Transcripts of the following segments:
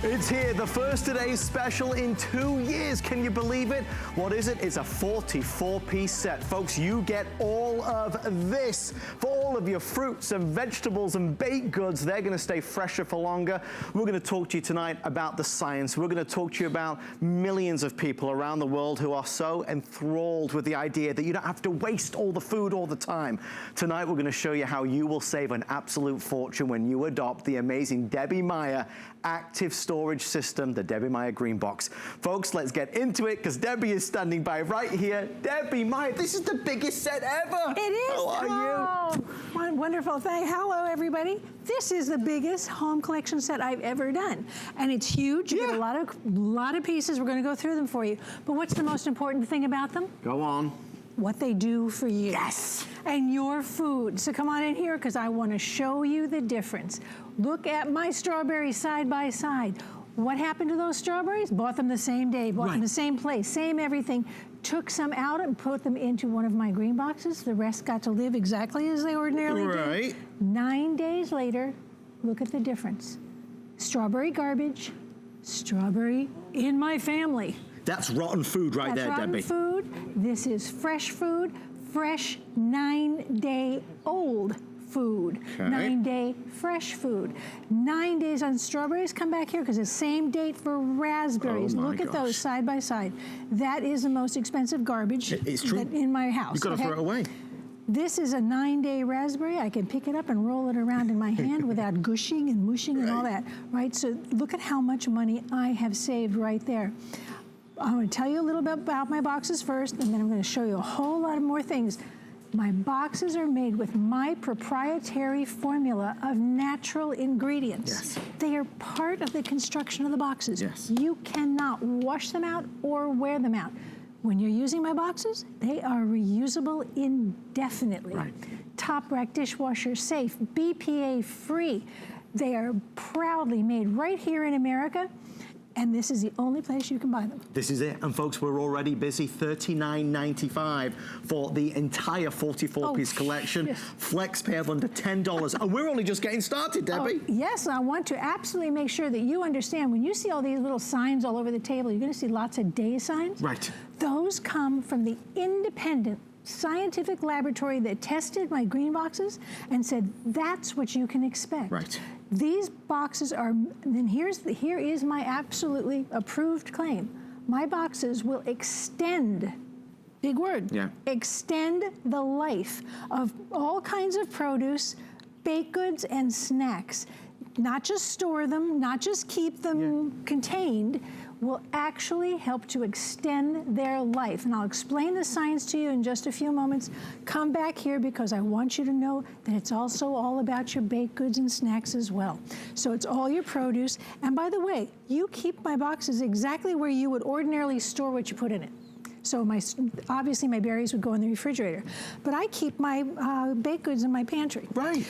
It's here, the first today's special in 2 years. Can you believe it? What is it? It's a 44-piece set. Folks, you get all of this for all of your fruits and vegetables and baked goods. They're gonna stay fresher for longer. We're gonna talk to you tonight about the science. We're gonna talk to you about millions of people around the world who are so enthralled with the idea that you don't have to waste all the food all the time. Tonight, we're gonna show you how you will save an absolute fortune when you adopt the amazing Debbie Meyer active storage system, the Debbie Meyer Greenbox. Folks, let's get into it because Debbie is standing by right here. Debbie Meyer, this is the biggest set ever. It is. How are you? Wonderful thing. Hello, everybody. This is the biggest home collection set I've ever done, and it's huge. You get a lot of pieces. We're going to go through them for you. But what's the most important thing about them? Go on. What they do for you. Yes. And your food. So come on in here because I want to show you the difference. Look at my strawberries side by side. What happened to those strawberries? Bought them the same day, bought them the same place, same everything. Took some out and put them into one of my green boxes. The rest got to live exactly as they ordinarily did. 9 days later, look at the difference. Strawberry garbage, strawberry in my family. That's rotten food right there, Debbie. That's rotten food. This is fresh food, fresh 9-day-old food, 9-day fresh food. 9 days on strawberries. Come back here because it's the same date for raspberries. Look at those side by side. That is the most expensive garbage in my house. You've got to throw it away. This is a 9-day raspberry. I can pick it up and roll it around in my hand without gushing and mushing and all that, right? So look at how much money I have saved right there. I'm going to tell you a little bit about my boxes first, and then I'm going to show you a whole lot of more things. My boxes are made with my proprietary formula of natural ingredients. Yes. They are part of the construction of the boxes. Yes. You cannot wash them out or wear them out. When you're using my boxes, they are reusable indefinitely. Right. Top rack dishwasher safe, BPA free. They are proudly made right here in America. And this is the only place you can buy them. This is it. And folks, we're already busy. $39.95 for the entire 44-piece collection. Yes. Flex pay of under $10. And we're only just getting started, Debbie. Yes, I want to absolutely make sure that you understand when you see all these little signs all over the table, you're going to see lots of day signs. Right. Those come from the independent scientific laboratory that tested my green boxes and said, that's what you can expect. Right. These boxes are, and here is my absolutely approved claim. My boxes will extend, big word, extend the life of all kinds of produce, baked goods, and snacks. Not just store them, not just keep them contained, will actually help to extend their life. And I'll explain the science to you in just a few moments. Come back here because I want you to know that it's also all about your baked goods and snacks as well. So it's all your produce. And by the way, you keep my boxes exactly where you would ordinarily store what you put in it. So obviously my berries would go in the refrigerator, but I keep my baked goods in my pantry. Right.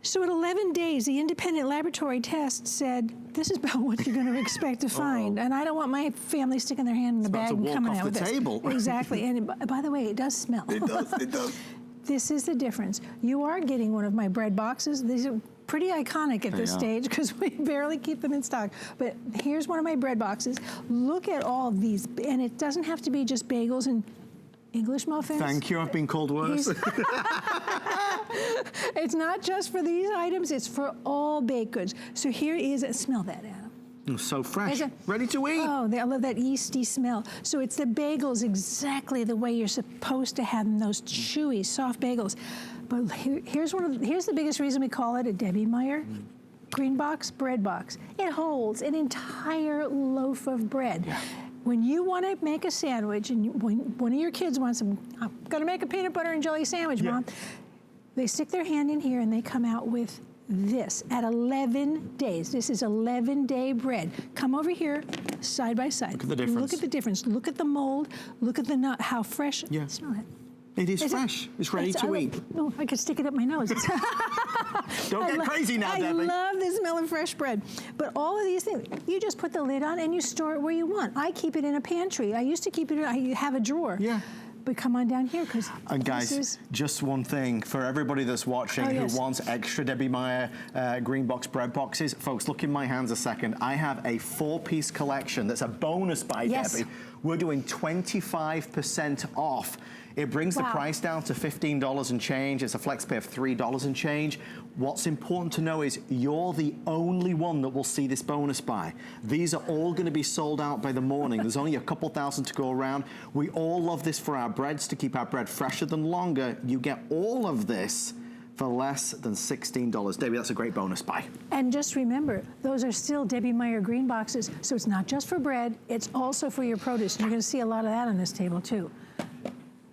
So at 11 days, the independent laboratory test said, this is about what you're going to expect to find. And I don't want my family sticking their hand in the bag and coming out with this. Exactly. And by the way, it does smell. It does, it does. This is the difference. You are getting one of my bread boxes. These are pretty iconic at this stage because we barely keep them in stock. But here's one of my bread boxes. Look at all of these. And it doesn't have to be just bagels and English muffins. Thank you, I've been called worse. It's not just for these items, it's for all baked goods. So here is, smell that, Adam. So fresh, ready to eat. Oh, I love that yeasty smell. So it's the bagels exactly the way you're supposed to have them, those chewy, soft bagels. But here's the biggest reason we call it a Debbie Meyer Greenbox bread box. It holds an entire loaf of bread. Yeah. When you want to make a sandwich, and when one of your kids wants I'm going to make a peanut butter and jelly sandwich, Mom. They stick their hand in here and they come out with this at 11 days. This is 11-day bread. Come over here, side by side. Look at the difference. Look at the difference. Look at the mold. Look at the nut, how fresh. Yeah. Smell it. It is fresh. It's ready to eat. Oh, I could stick it up my nose. Don't get crazy now, Debbie. I love the smell of fresh bread. But all of these things, you just put the lid on and you store it where you want. I keep it in a pantry. I used to keep it, I have a drawer. Yeah. but come on down here, because And guys, just one thing for everybody that's watching who wants extra Debbie Meyer Greenbox bread boxes. Folks, look in my hands a second. I have a 4-piece collection that's a bonus by Debbie. We're doing 25% off. It brings the price down to $15 and change. It's a flex pay of $3 and change. What's important to know is you're the only one that will see this bonus buy. These are all going to be sold out by the morning. There's only a couple thousand to go around. We all love this for our breads, to keep our bread fresher than longer. You get all of this for less than $16. Debbie, that's a great bonus buy. And just remember, those are still Debbie Meyer green boxes, so it's not just for bread, it's also for your produce. And you're going to see a lot of that on this table too.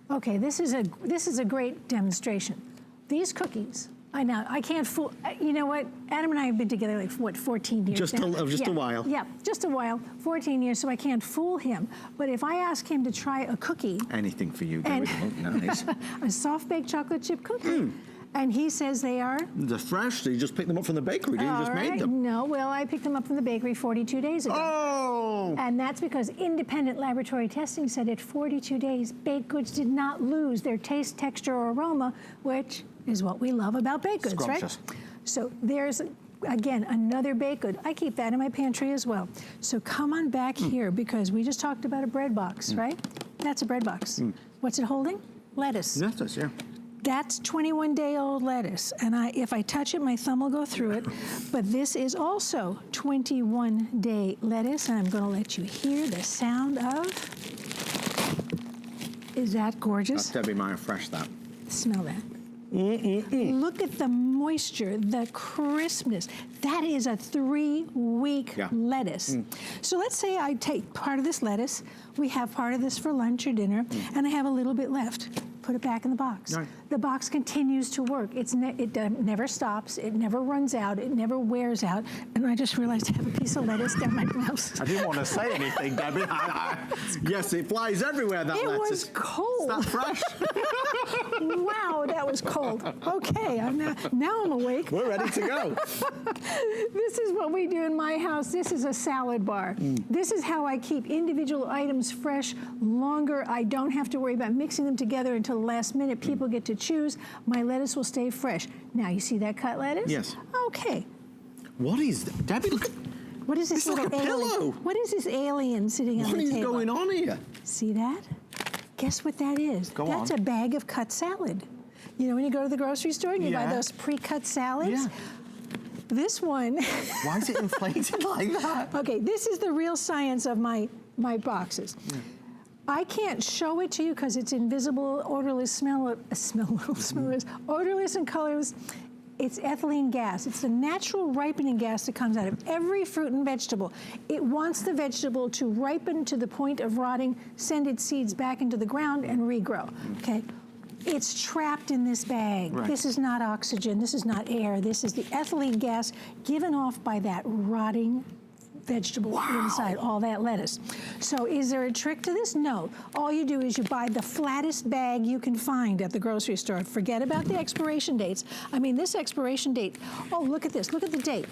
Okay, this is a great demonstration. These cookies, I can't fool, you know what? Adam and I have been together like, what, 14 years Just a while. Yeah, just a while, 14 years, so I can't fool him. But if I ask him to try a cookie. Anything for you, Debbie. Nice. A soft-baked chocolate chip cookie. And he says they are? They're fresh, so you just picked them up from the bakery, didn't you? Just made them. No, well, I picked them up from the bakery 42 days ago. Oh! And that's because independent laboratory testing said at 42 days, baked goods did not lose their taste, texture, or aroma, which is what we love about baked goods, Scrumptious. right? So there's, again, another baked good. I keep that in my pantry as well. So come on back here, because we just talked about a bread box, right? That's a bread box. What's it holding? Lettuce. Lettuce, yeah. That's 21-day-old lettuce, and if I touch it, my thumb will go through it. But this is also 21-day lettuce, and I'm going to let you hear the sound of. Is that gorgeous? That's Debbie Meyer fresh, that. Smell that. Look at the moisture, the crispness. That is a 3-week lettuce. So let's say I take part of this lettuce, we have part of this for lunch or dinner, and I have a little bit left. Put it back in the box. Right. The box continues to work. It never stops. It never runs out. It never wears out. And I just realized I have a piece of lettuce down my blouse. I didn't want to say anything, Debbie. Yes, it flies everywhere, that lettuce. It was cold. Is that fresh? Wow, that was cold. Okay, now I'm awake. We're ready to go. This is what we do in my house. This is a salad bar. This is how I keep individual items fresh longer. I don't have to worry about mixing them together until the last minute. People get to choose. My lettuce will stay fresh. Now, you see that cut lettuce? Yes. Okay. What is that? Debbie, look at. What is this It's little like a alien? pillow. What is this alien sitting on the table? What is going on here? See that? Guess what that is? That's a bag of cut salad. You know, when you go to the grocery store and you buy those pre-cut salads? Yeah. This one. Why is it inflated like that? Okay, this is the real science of my boxes. I can't show it to you because it's invisible, odorless, odorless and colorless. It's ethylene gas. It's the natural ripening gas that comes out of every fruit and vegetable. It wants the vegetable to ripen to the point of rotting, send its seeds back into the ground and regrow, okay? It's trapped in this bag. Right. This is not oxygen, this is not air. This is the ethylene gas given off by that rotting vegetable inside, all that lettuce. So is there a trick to this? No. All you do is you buy the flattest bag you can find at the grocery store. Forget about the expiration dates. I mean, this expiration date, oh, look at this. Look at the date.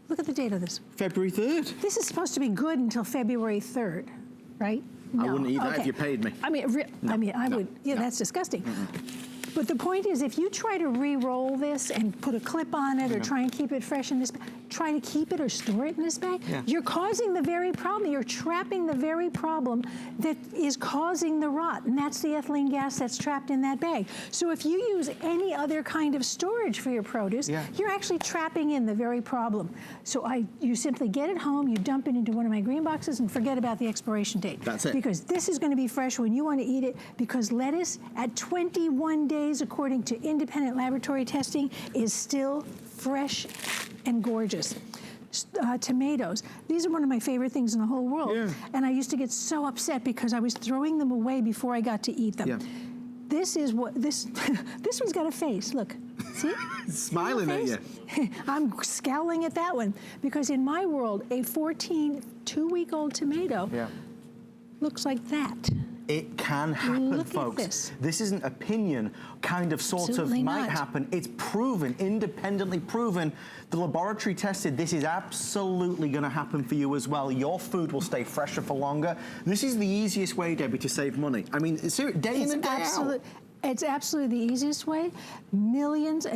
Look at the date of this. February 3rd. This is supposed to be good until February 3rd, right? No. I wouldn't eat that if you paid me. I mean, I would, that's disgusting. But the point is, if you try to re-roll this and put a clip on it or try and keep it fresh in this bag, try to keep it or store it in this bag, you're causing the very problem. You're trapping the very problem that is causing the rot, and that's the ethylene gas that's trapped in that bag. So if you use any other kind of storage for your produce, you're actually trapping in the very problem. So you simply get it home, you dump it into one of my green boxes and forget about the expiration date. That's it. Because this is going to be fresh when you want to eat it, because lettuce at 21 days, according to independent laboratory testing, is still fresh and gorgeous. Tomatoes, these are one of my favorite things in the whole world. And I used to get so upset because I was throwing them away before I got to eat them. This is what, this one's got a face, look. See? Smiling at you. I'm scowling at that one, because in my world, a 2-week-old tomato looks like that. It can happen, Look folks. at this. This isn't opinion, kind of, sort Absolutely of, might not. happen. It's proven, independently proven. The laboratory tested, this is absolutely gonna happen for you as well. Your food will stay fresher for longer. This is the easiest way, Debbie, to save money. I mean, seriously, day in and day out. It's absolutely the easiest way. Millions,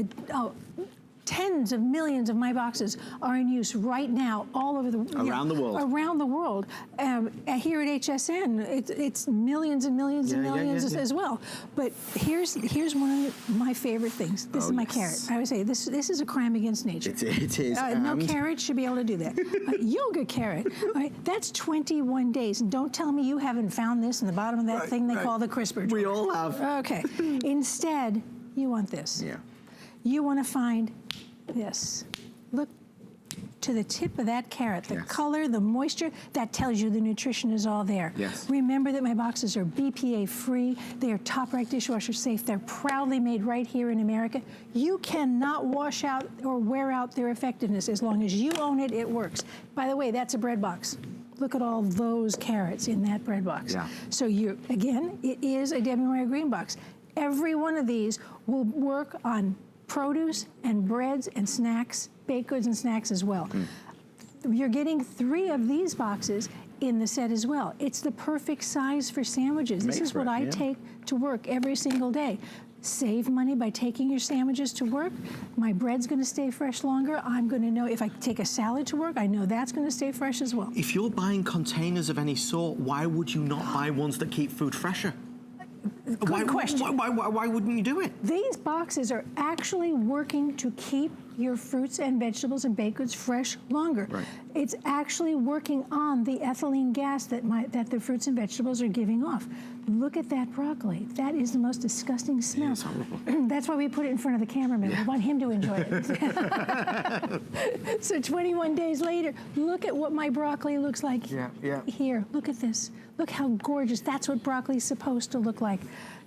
tens of millions of my boxes are in use right now all over the Around the world. Around the world. Here at HSN, it's millions and millions and millions as well. But here's one of my favorite things. This is my carrot. I would say this is a crime against nature. It is. No carrot should be able to do that. Yoga carrot. All right, that's 21 days. And don't tell me you haven't found this in the bottom of that thing they call the crisper drawer. We all have. Okay. Instead, you want this. Yeah. You want to find this. Look to the tip of that carrot, the color, the moisture, that tells you the nutrition is all there. Yes. Remember that my boxes are BPA free. They are top rack dishwasher safe. They're proudly made right here in America. You cannot wash out or wear out their effectiveness. As long as you own it, it works. By the way, that's a bread box. Look at all those carrots in that bread box. Yeah. So again, it is a Debbie Meyer green box. Every one of these will work on produce and breads and snacks, baked goods and snacks as well. You're getting 3 of these boxes in the set as well. It's the perfect size for sandwiches. This is what I take to work every single day. Save money by taking your sandwiches to work. My bread's gonna stay fresh longer. I'm gonna know if I take a salad to work, I know that's gonna stay fresh as well. If you're buying containers of any sort, why would you not buy ones that keep food fresher? Good question. Why wouldn't you do it? These boxes are actually working to keep your fruits and vegetables and baked goods fresh longer. Right. It's actually working on the ethylene gas that the fruits and vegetables are giving off. Look at that broccoli. That is the most disgusting smell. It's horrible. That's why we put it in front of the cameraman. We want him to enjoy it. So 21 days later, look at what my broccoli looks like here. Look at this. Look how gorgeous. That's what broccoli's supposed to look like.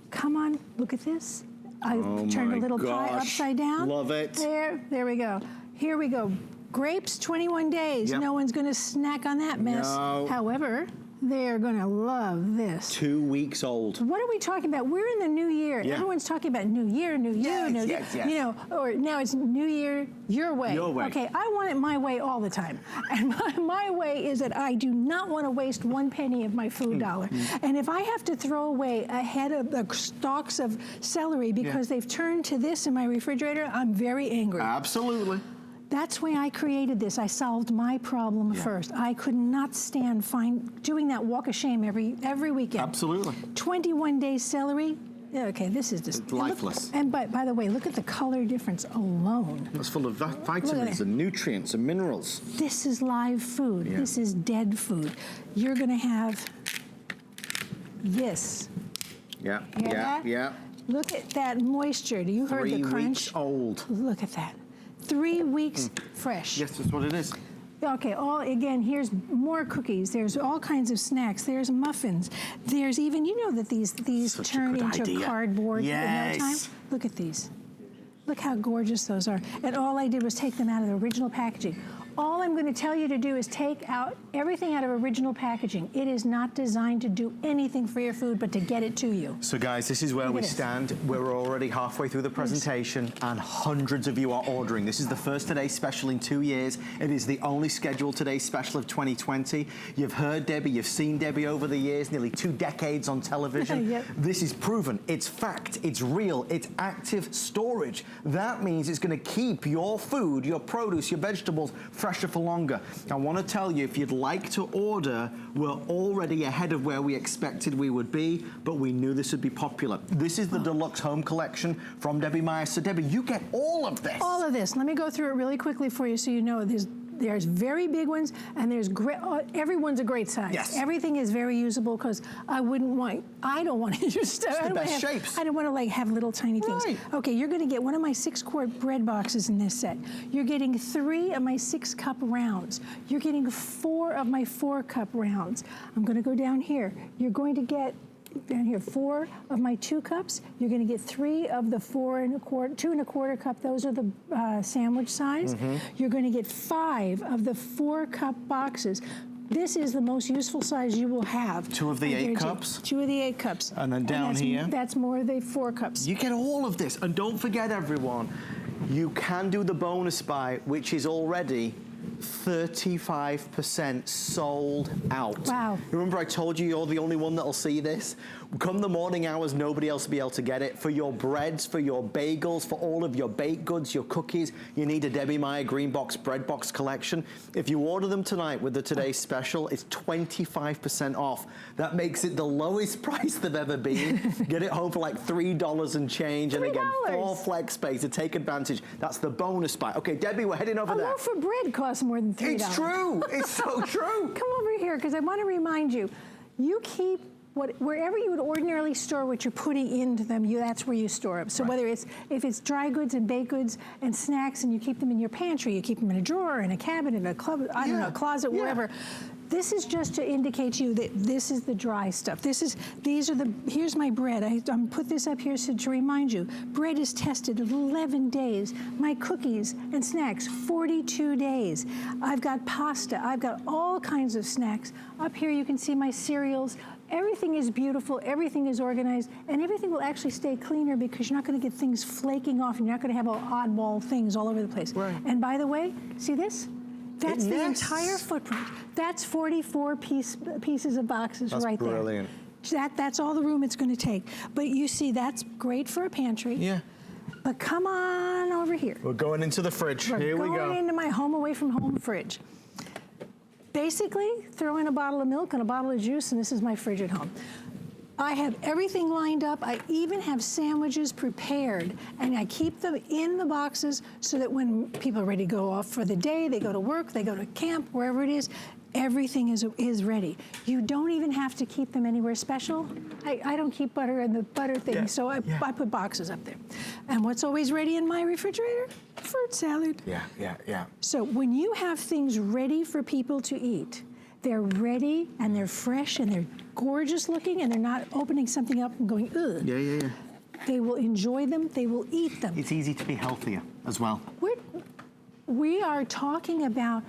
Come on, look at this. I turned a little pie upside down. Love it. There we go. Here we go. Grapes, 21 days. No one's gonna snack on that mess. No. However, they're gonna love this. 2 weeks old. What are we talking about? We're in the new year. Yeah. Everyone's talking about new year, new you. Yes. You know, or now it's new year, your way. Your way. Okay, I want it my way all the time. And my way is that I do not want to waste 1 penny of my food dollar. And if I have to throw away a head of the stalks of celery because they've turned to this in my refrigerator, I'm very angry. Absolutely. That's why I created this. I solved my problem first. I could not stand doing that walk of shame every weekend. Absolutely. 21 days celery. Okay, this is just It's lifeless. And by the way, look at the color difference alone. It's full of vitamins and nutrients and minerals. This is live food. Yeah. This is dead food. You're gonna have this. Yeah. Hear that? Look at that moisture. You heard the 3 crunch? weeks old. Look at that. 3 weeks fresh. Yes, that's what it is. Okay, again, here's more cookies. There's all kinds of snacks. There's muffins. There's even, you know that these turn into cardboard in no time? Look at these. Look how gorgeous those are. And all I did was take them out of the original packaging. All I'm going to tell you to do is take out everything out of original packaging. It is not designed to do anything for your food, but to get it to you. So guys, this is where we stand. We're already halfway through the presentation and hundreds of you are ordering. This is the first Today Special in 2 years. It is the only scheduled Today Special of 2020. You've heard Debbie, you've seen Debbie over the years, nearly 2 decades on television. This is proven, it's fact, it's real, it's active storage. That means it's going to keep your food, your produce, your vegetables fresher for longer. I want to tell you, if you'd like to order, we're already ahead of where we expected we would be, but we knew this would be popular. This is the Deluxe Home Collection from Debbie Meyer. So Debbie, you get all of this. All of this. Let me go through it really quickly for you so you know there's very big ones and there's great, everyone's a great size. Yes. Everything is very usable because I don't want to use stuff. It's the best shapes. I don't want to like have little tiny things. Right. Okay, you're going to get one of my 6-quart bread boxes in this set. You're getting 3 of my 6-cup rounds. You're getting 4 of my 4-cup rounds. I'm going to go down here. You're going to get down here 4 of my 2 cups. You're going to get 3 of the 4 1/4 cup. Those are the sandwich size. You're going to get 5 of the 4-cup boxes. This is the most useful size you will have. 2 of the 8 cups. 2 of the 8 cups. And then down here. That's more of the 4 cups. You get all of this. And don't forget, everyone, you can do the bonus buy, which is already 35% sold out. Wow. Remember I told you you're the only one that'll see this? Come the morning hours, nobody else will be able to get it. For your breads, for your bagels, for all of your baked goods, your cookies, you need a Debbie Meyer Greenbox Breadbox collection. If you order them tonight with the Today's Special, it's 25% off. That makes it the lowest price they've ever been. Get it home for like $3 and change. And again, 4 flex space to take advantage. That's the bonus buy. Okay, Debbie, we're heading over there. A loaf of bread costs more than $3. It's true. It's so true. Come over here, because I want to remind you, you keep wherever you would ordinarily store what you're putting into them, that's where you store them. So whether if it's dry goods and baked goods and snacks, and you keep them in your pantry, you keep them in a drawer, in a cabinet, in a I don't know, a closet, wherever. This is just to indicate to you that this is the dry stuff. Here's my bread. I'm put this up here so to remind you, bread is tested 11 days. My cookies and snacks, 42 days. I've got pasta. I've got all kinds of snacks. Up here you can see my cereals. Everything is beautiful, everything is organized, and everything will actually stay cleaner because you're not going to get things flaking off, and you're not going to have oddball things all over the place. Right. And by the way, see this? That's the entire footprint. That's 44 pieces of boxes right there. That's brilliant. That's all the room it's going to take. But you see, that's great for a pantry. Yeah. But come on over here. We're going into the fridge. Here we go. We're going into my home away from home fridge. Basically, throw in a bottle of milk and a bottle of juice, and this is my fridge at home. I have everything lined up. I even have sandwiches prepared, and I keep them in the boxes so that when people are ready to go off for the day, they go to work, they go to camp, wherever it is, everything is ready. You don't even have to keep them anywhere special. I don't keep butter in the butter thing, so I put boxes up there. And what's always ready in my refrigerator? Fruit salad. Yeah. So when you have things ready for people to eat, they're ready and they're fresh and they're gorgeous looking and they're not opening something up and going, ugh. Yeah. They will enjoy them, they will eat them. It's easy to be healthier as well. We are talking about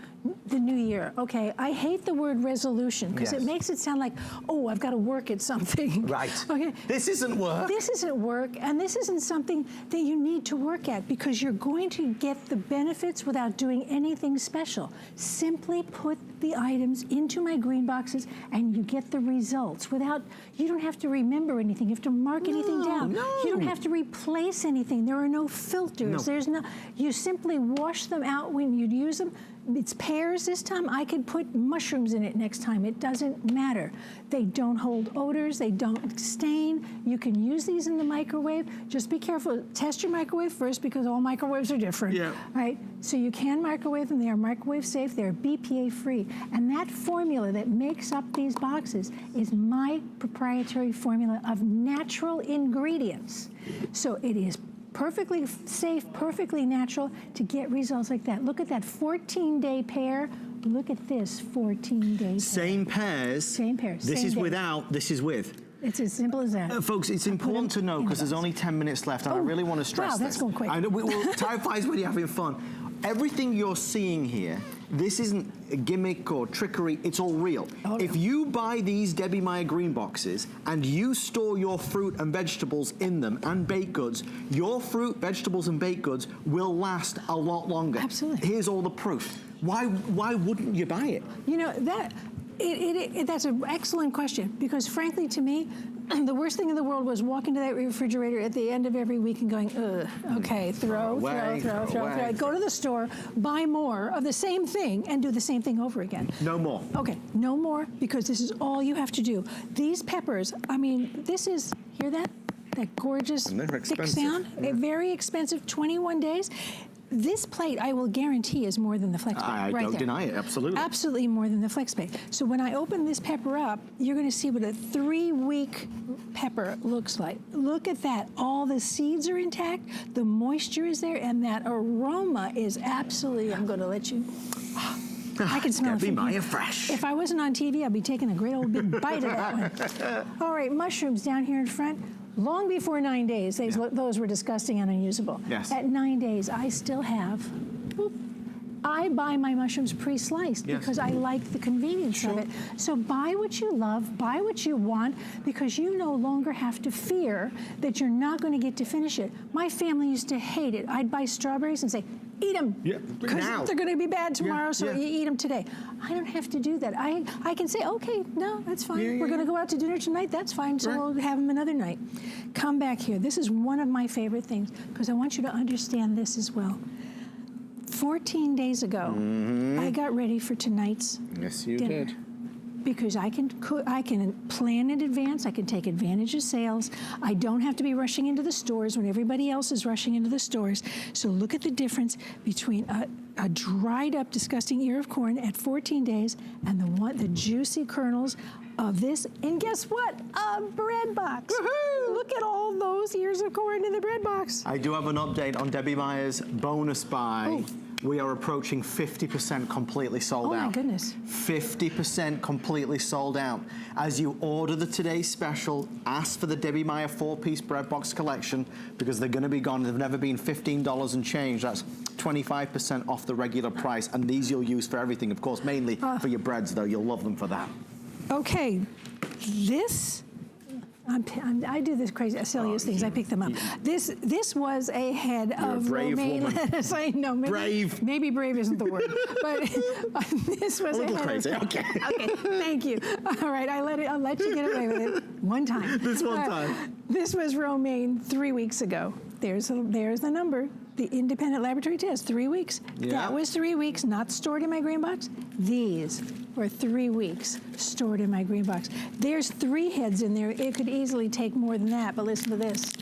the new year. Okay, I hate the word resolution because it makes it sound like, oh, I've got to work at something. Right. Okay. This isn't work. This isn't work, and this isn't something that you need to work at because you're going to get the benefits without doing anything special. Simply put the items into my green boxes and you get the results you don't have to remember anything. You have to mark anything down. No. You don't have to replace anything. There are no filters. No. You simply wash them out when you use them. It's pears this time. I could put mushrooms in it next time. It doesn't matter. They don't hold odors. They don't stain. You can use these in the microwave. Just be careful. Test your microwave first because all microwaves are different. Yeah. Right? So you can microwave them. They are microwave safe. They're BPA free. And that formula that makes up these boxes is my proprietary formula of natural ingredients. So it is perfectly safe, perfectly natural to get results like that. Look at that 14-day pear. Look at this 14-day pear. Same pears. Same pears. This same is day. without, this is with. It's as simple as that. Folks, it's important to know because there's only 10 minutes left and I really want to stress this. Wow, that's going quick. I know, time flies when you're having fun. Everything you're seeing here, this isn't a gimmick or trickery, it's all real. Oh, if you buy these Debbie Meyer green boxes and you store your fruit and vegetables in them and baked goods, your fruit, vegetables and baked goods will last a lot longer. Absolutely. Here's all the proof. Why wouldn't you buy it? You know, that's an excellent question because frankly to me, the worst thing in the world was walking to that refrigerator at the end of every week and going, ugh, okay, throw. Go to the store, buy more of the same thing, and do the same thing over again. No more. Okay, no more, because this is all you have to do. These peppers, I mean, this is, hear that? That gorgeous thick sound? Yeah. Very expensive, 21 days. This plate, I will guarantee, is more than the flex plate. I don't deny it, absolutely. Absolutely more than the flex plate. So when I open this pepper up, you're going to see what a 3-week pepper looks like. Look at that. All the seeds are intact, the moisture is there, and that aroma is absolutely, I'm going to let you... I can smell Debbie it from Meyer here. fresh. If I wasn't on TV, I'd be taking a great old big bite of that one. All right, mushrooms down here in front. Long before 9 days, those were disgusting and unusable. Yes. At 9 days, I still have I buy my mushrooms pre-sliced because I like the convenience of it. So buy what you love, buy what you want, because you no longer have to fear that you're not going to get to finish it. My family used to hate it. I'd buy strawberries and say, eat them, because they're going to be bad tomorrow, so you eat them today. I don't have to do that. I can say, okay, no, that's fine. We're going to go out to dinner tonight, that's fine, so we'll have them another night. Come back here. This is one of my favorite things, because I want you to understand this as well. 14 days ago, I got ready for tonight's dinner. Because I can plan in advance, I can take advantage of sales. I don't have to be rushing into the stores when everybody else is rushing into the stores. So look at the difference between a dried up, disgusting ear of corn at 14 days and the juicy kernels of this. And guess what? A Breadbox. Look at all those ears of corn in the Breadbox. I do have an update on Debbie Meyer's bonus buy. We are approaching 50% completely sold out. Oh my goodness. 50% completely sold out. As you order the today's special, ask for the Debbie Meyer 4-piece Breadbox collection, because they're gonna be gone. They've never been $15 and change. That's 25% off the regular price. And these you'll use for everything. Of course, mainly for your breads though. You'll love them for that. Okay, this, I do this crazy, silliest things. I pick them up. This was a head of romaine lettuce. I know, maybe brave isn't the word, but this was a head crazy. Of, okay, thank you. All right, I'll let you get away with it one time. This one time. This was romaine 3 weeks ago. There's the number. The independent laboratory test, 3 weeks. That was 3 weeks, not stored in my Greenbox. These were 3 weeks stored in my Greenbox. There's 3 heads in there. It could easily take more than that, but listen to this.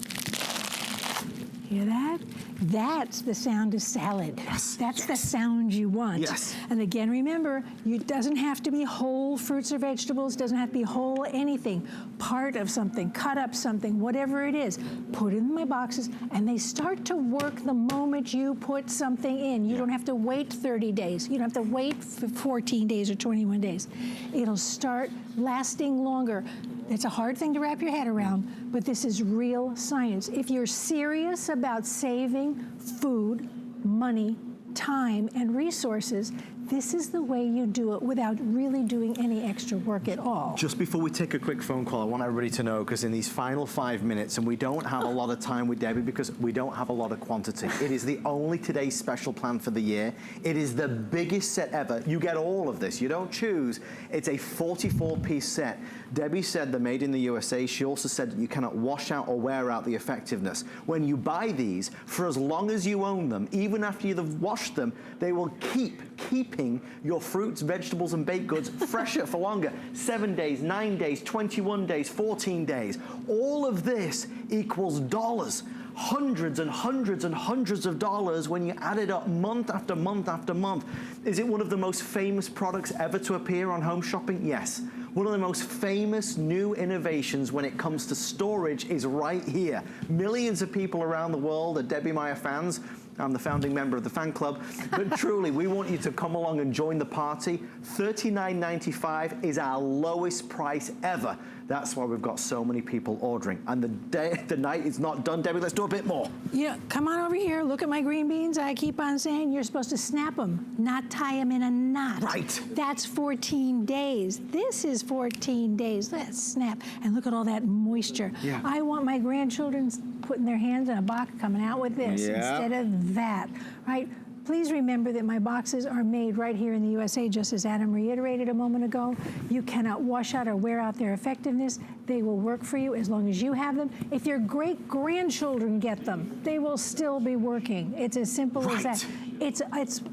Hear that? That's the sound of salad. That's the sound you want. And again, remember, it doesn't have to be whole fruits or vegetables, doesn't have to be whole anything. Part of something, cut up something, whatever it is, put it in my boxes, and they start to work the moment you put something in. You don't have to wait 30 days. You don't have to wait for 14 days or 21 days. It'll start lasting longer. It's a hard thing to wrap your head around, but this is real science. If you're serious about saving food, money, time, and resources, this is the way you do it without really doing any extra work at all. Just before we take a quick phone call, I want everybody to know, because in these final 5 minutes, and we don't have a lot of time with Debbie because we don't have a lot of quantity. It is the only today's special plan for the year. It is the biggest set ever. You get all of this. You don't choose. It's a 44-piece set. Debbie said they're made in the USA. She also said that you cannot wash out or wear out the effectiveness. When you buy these, for as long as you own them, even after you've washed them, they will keeping your fruits, vegetables, and baked goods fresher for longer. 7 days, 9 days, 21 days, 14 days. All of this equals dollars. Hundreds and hundreds and hundreds of dollars when you add it up month after month after month. Is it one of the most famous products ever to appear on Home Shopping? Yes. One of the most famous new innovations when it comes to storage is right here. Millions of people around the world are Debbie Meyer fans. I'm the founding member of the fan club, but truly, we want you to come along and join the party. $39.95 is our lowest price ever. That's why we've got so many people ordering. And the night is not done. Debbie, let's do a bit more. Yeah, come on over here. Look at my green beans. I keep on saying you're supposed to snap them, not tie them in a knot. Right. That's 14 days. This is 14 days. Let's snap. And look at all that moisture. Yeah. I want my grandchildren putting their hands in a box coming out with this instead of that, right? Please remember that my boxes are made right here in the USA, just as Adam reiterated a moment ago. You cannot wash out or wear out their effectiveness. They will work for you as long as you have them. If your great-grandchildren get them, they will still be working. It's as simple as that. It's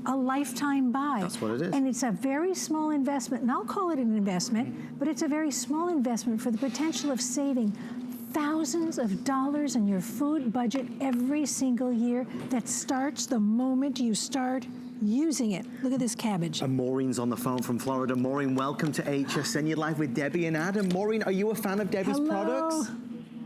a lifetime buy. That's what it is. And it's a very small investment, and I'll call it an investment, but it's a very small investment for the potential of saving thousands of dollars in your food budget every single year. That starts the moment you start using it. Look at this cabbage. And Maureen's on the phone from Florida. Maureen, welcome to HSN. You're live with Debbie and Adam. Maureen, are you a fan of Debbie's products?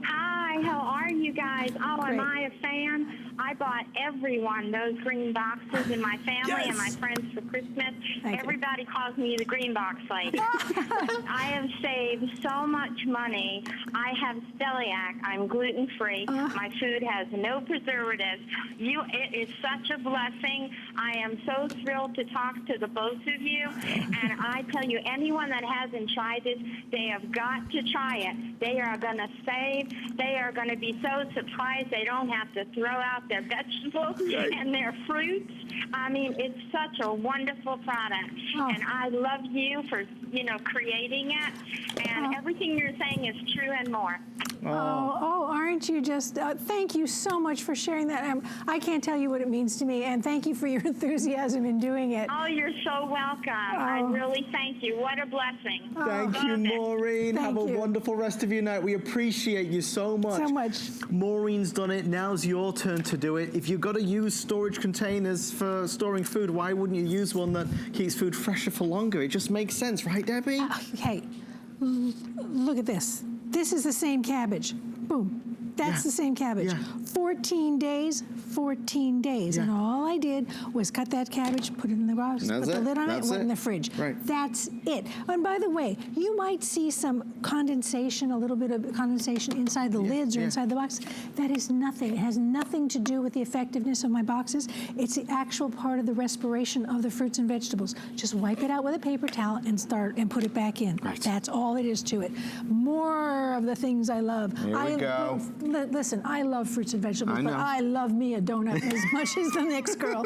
Hi, how are you guys? Oh, Great. am I a fan? I bought everyone those green boxes in my family and my friends for Christmas. Everybody calls me the Greenbox lady. I have saved so much money. I have celiac. I'm gluten-free. My food has no preservatives. It is such a blessing. I am so thrilled to talk to the both of you. And I tell you, anyone that hasn't tried this, they have got to try it. They are going to save. They are going to be so surprised they don't have to throw out their vegetables and their fruits. I mean, it's such a wonderful product. And I love you for, creating it. And everything you're saying is true and more. Aren't you just, thank you so much for sharing that. I can't tell you what it means to me, and thank you for your enthusiasm in doing it. Oh, you're so welcome. I really thank you. What a blessing. Thank you, Maureen. Have a wonderful rest of your night. We appreciate you so much. So much. Maureen's done it. Now's your turn to do it. If you've got to use storage containers for storing food, why wouldn't you use one that keeps food fresher for longer? It just makes sense, right, Debbie? Hey, look at this. This is the same cabbage. Boom. That's the same cabbage. 14 days, 14 days. And all I did was cut that cabbage, put it in the box, put the lid on it, and went in the fridge. That's it. And by the way, you might see some condensation, a little bit of condensation inside the lids or inside the box. That is nothing. It has nothing to do with the effectiveness of my boxes. It's the actual part of the respiration of the fruits and vegetables. Just wipe it out with a paper towel and put it back in. That's all it is to it. More of the things I love. Here we go. Listen, I love fruits and vegetables, but I love me a donut as much as the next girl.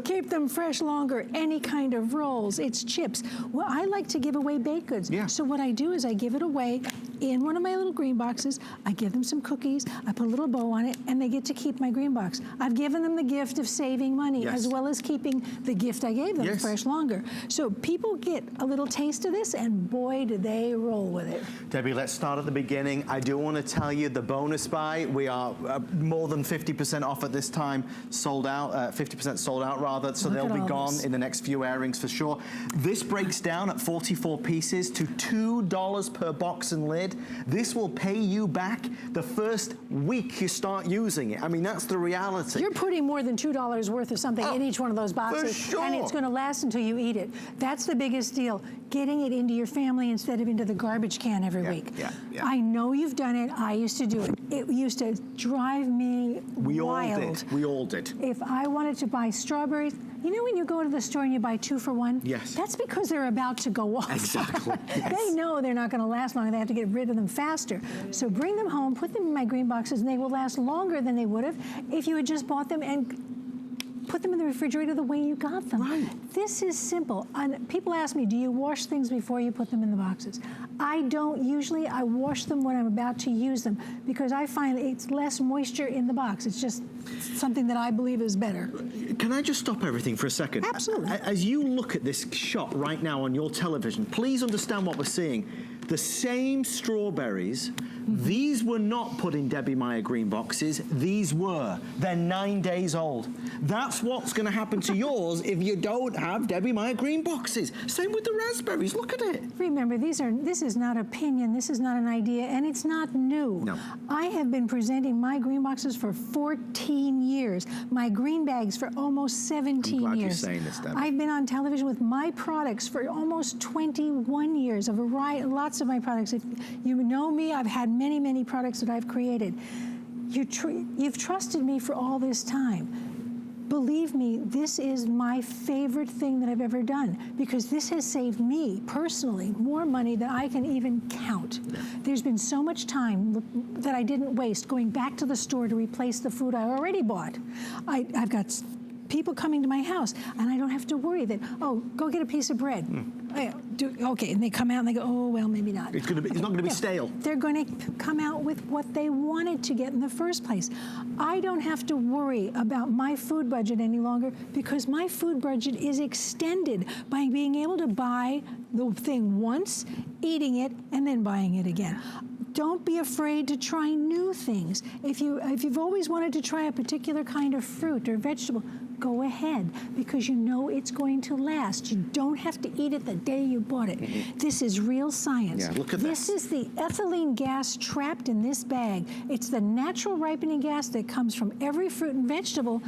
Keep them fresh longer. Any kind of rolls, it's chips. Well, I like to give away baked goods. So what I do is I give it away in one of my little green boxes. I give them some cookies. I put a little bow on it, and they get to keep my green box. I've given them the gift of saving money as well as keeping the gift I gave them fresh longer. So people get a little taste of this, and boy, do they roll with it. Debbie, let's start at the beginning. I do want to tell you the bonus buy. We are more than 50% off at this time, sold out, 50% sold out rather, so they'll be gone in the next few airings for sure. This breaks down at 44 pieces to $2 per box and lid. This will pay you back the first week you start using it. I mean, that's the reality. You're putting more than $2 worth of something in each one of those boxes, and it's going to last until you eat it. That's the biggest deal, getting it into your family instead of into the garbage can every week. I know you've done it. I used to do it. It used to drive me wild. We all did. If I wanted to buy strawberries, you know when you go to the store and you buy 2 for $1? That's because they're about to go off. Exactly. They know they're not going to last long. They have to get rid of them faster. So bring them home, put them in my green boxes, and they will last longer than they would have if you had just bought them and put them in the refrigerator the way you got them. This is simple. People ask me, do you wash things before you put them in the boxes? I don't usually. I wash them when I'm about to use them because I find it's less moisture in the box. It's just something that I believe is better. Can I just stop everything for a second? Absolutely. As you look at this shot right now on your television, please understand what we're seeing. The same strawberries, these were not put in Debbie Meyer green boxes, these were. They're 9 days old. That's what's going to happen to yours if you don't have Debbie Meyer green boxes. Same with the raspberries, look at it. Remember, this is not opinion, this is not an idea, and it's not new. No. I have been presenting my green boxes for 14 years, my green bags for almost 17 I'm glad years. you're saying this, Debbie. I've been on television with my products for almost 21 years, a variety, lots of my products. If you know me, I've had many, many products that I've created. You've trusted me for all this time. Believe me, this is my favorite thing that I've ever done because this has saved me personally more money than I can even count. There's been so much time that I didn't waste going back to the store to replace the food I already bought. I've got people coming to my house, and I don't have to worry that, oh, go get a piece of bread. Okay, and they come out and they go, oh, well, maybe not. It's not going to be stale. They're going to come out with what they wanted to get in the first place. I don't have to worry about my food budget any longer because my food budget is extended by being able to buy the thing once, eating it, and then buying it again. don't be afraid to try new things. If you've always wanted to try a particular kind of fruit or vegetable, go ahead, because you know it's going to last. You don't have to eat it the day you bought it. This is real science. Yeah, look at this. This is the ethylene gas trapped in this bag. It's the natural ripening gas that comes from every fruit and vegetable,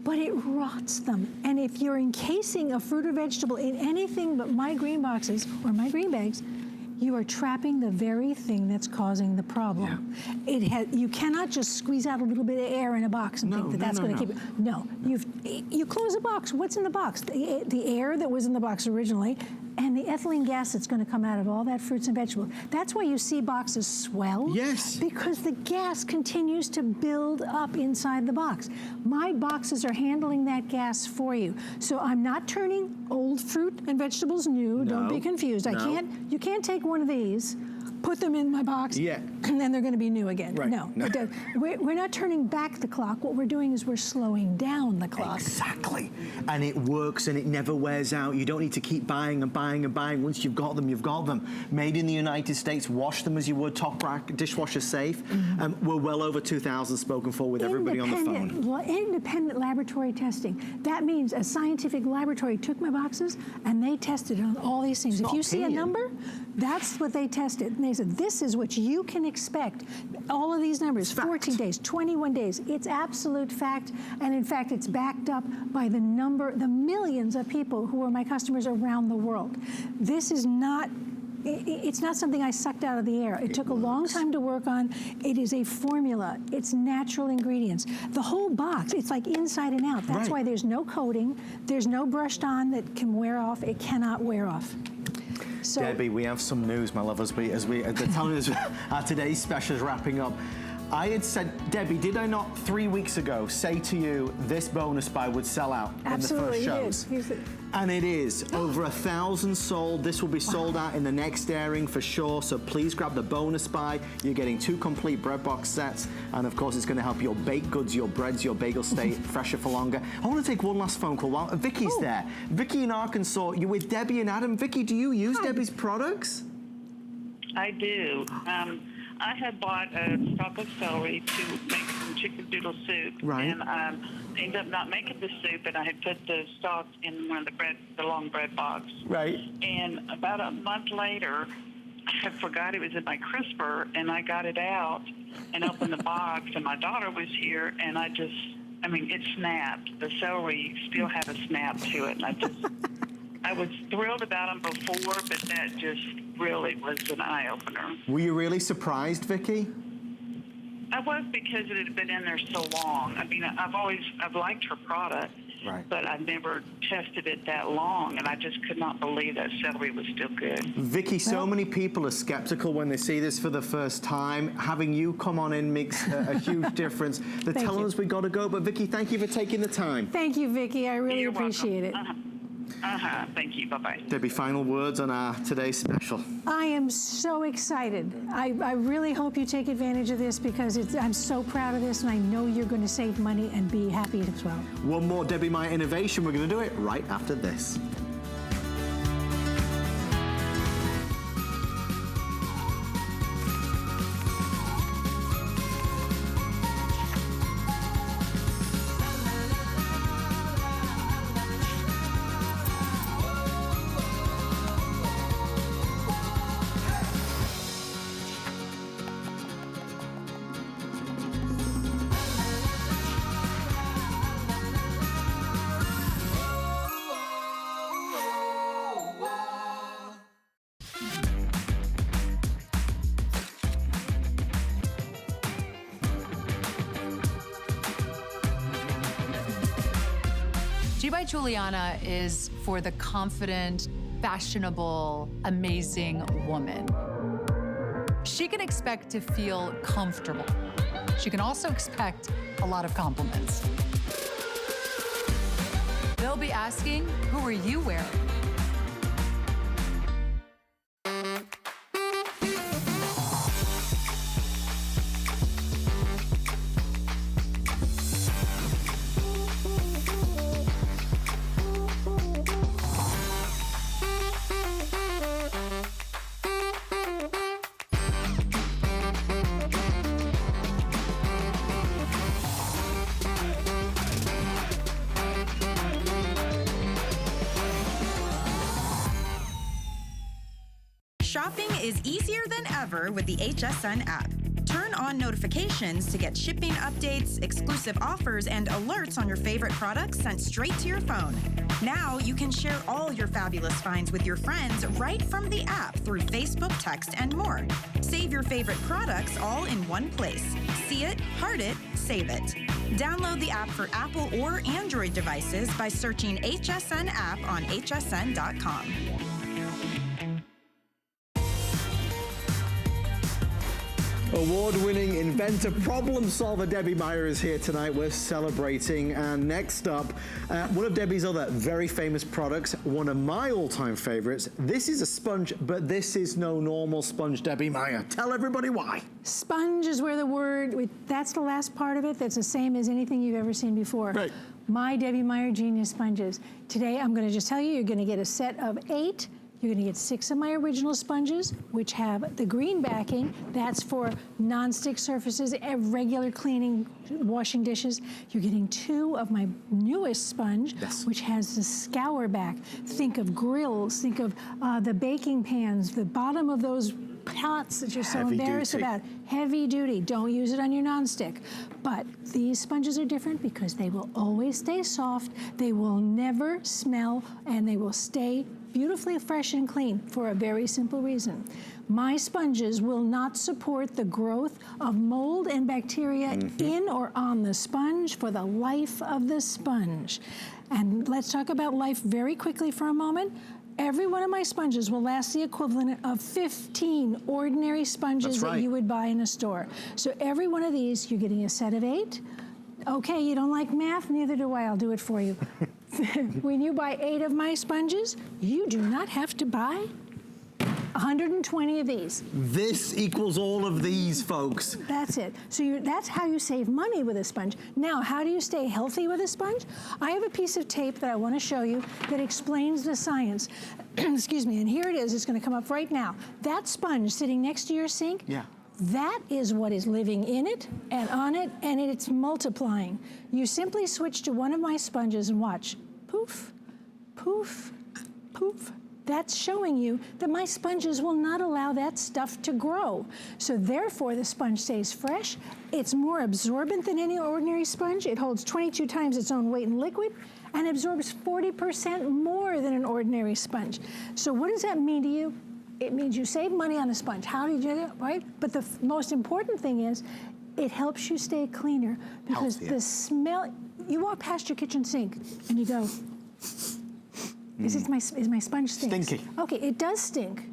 but it rots them. And if you're encasing a fruit or vegetable in anything but my green boxes or my green bags, you are trapping the very thing that's causing the problem. Yeah. You cannot just squeeze out a little bit of air in a box and think that that's going to keep it. No, you close a box. What's in the box? The air that was in the box originally, and the ethylene gas that's going to come out of all that fruits and vegetables. That's why you see boxes swell. Yes. Because the gas continues to build up inside the box. My boxes are handling that gas for you. So I'm not turning old fruit and vegetables new. No. Don't be confused. No. You can't take one of these, put them in my box, and then they're going to be new again. Right. No. We're not turning back the clock. What we're doing is we're slowing down the clock. Exactly. And it works and it never wears out. You don't need to keep buying and buying and buying. Once you've got them, you've got them. Made in the United States, wash them as you would top rack, dishwasher safe. We're well over 2,000 spoken for with everybody on the phone. Independent laboratory testing. That means a scientific laboratory took my boxes and they tested on all these things. If you see a number, that's what they tested. And they said, this is what you can expect. All of these numbers, 14 days, 21 days. It's absolute fact. And in fact, it's backed up by the millions of people who are my customers around the world. This is not, it's not something I sucked out of the air. It took a long time to work on. It is a formula. It's natural ingredients. The whole box, it's like inside and out. That's why there's no coating. There's no brushed on that can wear off. It cannot wear off. So, Debbie, we have some news, my love, as they're telling us today's special is wrapping up. I had said, Debbie, did I not 3 weeks ago say to you this bonus buy would sell out in the first shows? And it is. Over 1,000 sold. This will be sold out in the next airing for sure. So please grab the bonus buy. You're getting 2 complete Breadbox sets. And of course, it's going to help your baked goods, your breads, your bagels stay fresher for longer. I want to take one last phone call while Vicky's there. Vicky in Arkansas, you're with Debbie and Adam. Vicky, do you use Debbie's products? I do. I had bought a stalk of celery to make some chicken noodle soup, and ended up not making the soup, and I had put the stalk in one of the long bread box. Right. And about a month later, I forgot it was in my crisper, and I got it out and opened the box, and my daughter was here, and it snapped. The celery still had a snap to it, and I was thrilled about them before, but that just really was an eye-opener. Were you really surprised, Vicky? I was, because it had been in there so long. I mean, I've liked her product, but I've never tested it that long, and I just could not believe that celery was still good. Vicky, so many people are skeptical when they see this for the first time. Having you come on in makes a huge difference. They're telling us we got to go, but Vicky, thank you for taking the time. Thank you, Vicky. I really appreciate it. Thank you. Bye-bye. Debbie, final words on our today's special. I am so excited. I really hope you take advantage of this, because I'm so proud of this, and I know you're going to save money and be happy as well. One more Debbie Meyer innovation. We're going to do it right after this. G by Juliana is for the confident, fashionable, amazing woman. She can expect to feel comfortable. She can also expect a lot of compliments. They'll be asking, who are you wearing? Shopping is easier than ever with the Hsn app. Turn on notifications to get shipping updates, exclusive offers, and alerts on your favorite products sent straight to your phone. Now you can share all your fabulous finds with your friends right from the app through Facebook, text, and more. Save your favorite products all in one place. See it, heart it, save it. Download the app for Apple or Android devices by searching Hsn app on hsn.com. Award-winning inventor, problem solver Debbie Meyer is here tonight. We're celebrating. And next up, one of Debbie's other very famous products, one of my all-time favorites. This is a sponge, but this is no normal sponge, Debbie Meyer. Tell everybody why. Sponge is where the word, that's the last part of it. That's the same as anything you've ever seen before. Right. My Debbie Meyer Genius Sponges. Today, I'm going to just tell you, you're going to get a set of 8. You're going to get 6 of my original sponges, which have the green backing. That's for non-stick surfaces, regular cleaning, washing dishes. You're getting 2 of my newest sponge, which has the scour back. Think of grills, think of the baking pans, the bottom of those pots that you're so embarrassed about. Heavy duty, don't use it on your nonstick. But these sponges are different because they will always stay soft, they will never smell, and they will stay beautifully fresh and clean for a very simple reason. My sponges will not support the growth of mold and bacteria in or on the sponge for the life of the sponge. And let's talk about life very quickly for a moment. Every one of my sponges will last the equivalent of 15 ordinary sponges that you would buy in a store. So every one of these, you're getting a set of 8. Okay, you don't like math? Neither do I. I'll do it for you. When you buy 8 of my sponges, you do not have to buy 120 of these. This equals all of these, folks. That's it. So that's how you save money with a sponge. Now, how do you stay healthy with a sponge? I have a piece of tape that I want to show you that explains the science. Excuse me, and here it is. It's going to come up right now. That sponge sitting next to your sink, that is what is living in it and on it, and it's multiplying. You simply switch to one of my sponges and watch. Poof, poof, poof. That's showing you that my sponges will not allow that stuff to grow. So therefore, the sponge stays fresh. It's more absorbent than any ordinary sponge. It holds 22 times its own weight in liquid and absorbs 40% more than an ordinary sponge. So what does that mean to you? It means you save money on a sponge. How do you do that, right? But the most important thing is it helps you stay cleaner because the smell, you walk past your kitchen sink and you go, is my sponge stinks? Stinky. Okay, it does stink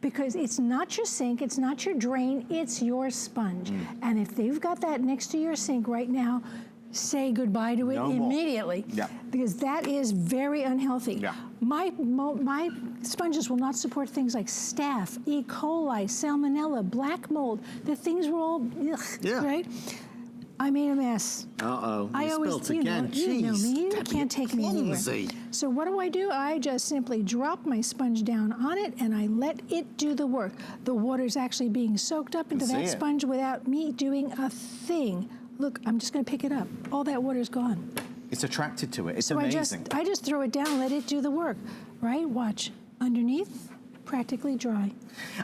because it's not your sink, it's not your drain, it's your sponge. And if you've got that next to your sink right now, say goodbye to it immediately because that is very unhealthy. My sponges will not support things like staph, E. coli, salmonella, black mold. The things were all, right? I made a mess. Uh-oh, I always, spilt again. You know me, you can't take me anywhere. Clumsy. So what do? I just simply drop my sponge down on it and I let it do the work. The water's actually being soaked up into that sponge without me doing a thing. Look, I'm just gonna pick it up. All that water's gone. It's attracted to it, it's so amazing. I just throw it down and let it do the work, right? Watch, underneath, practically dry.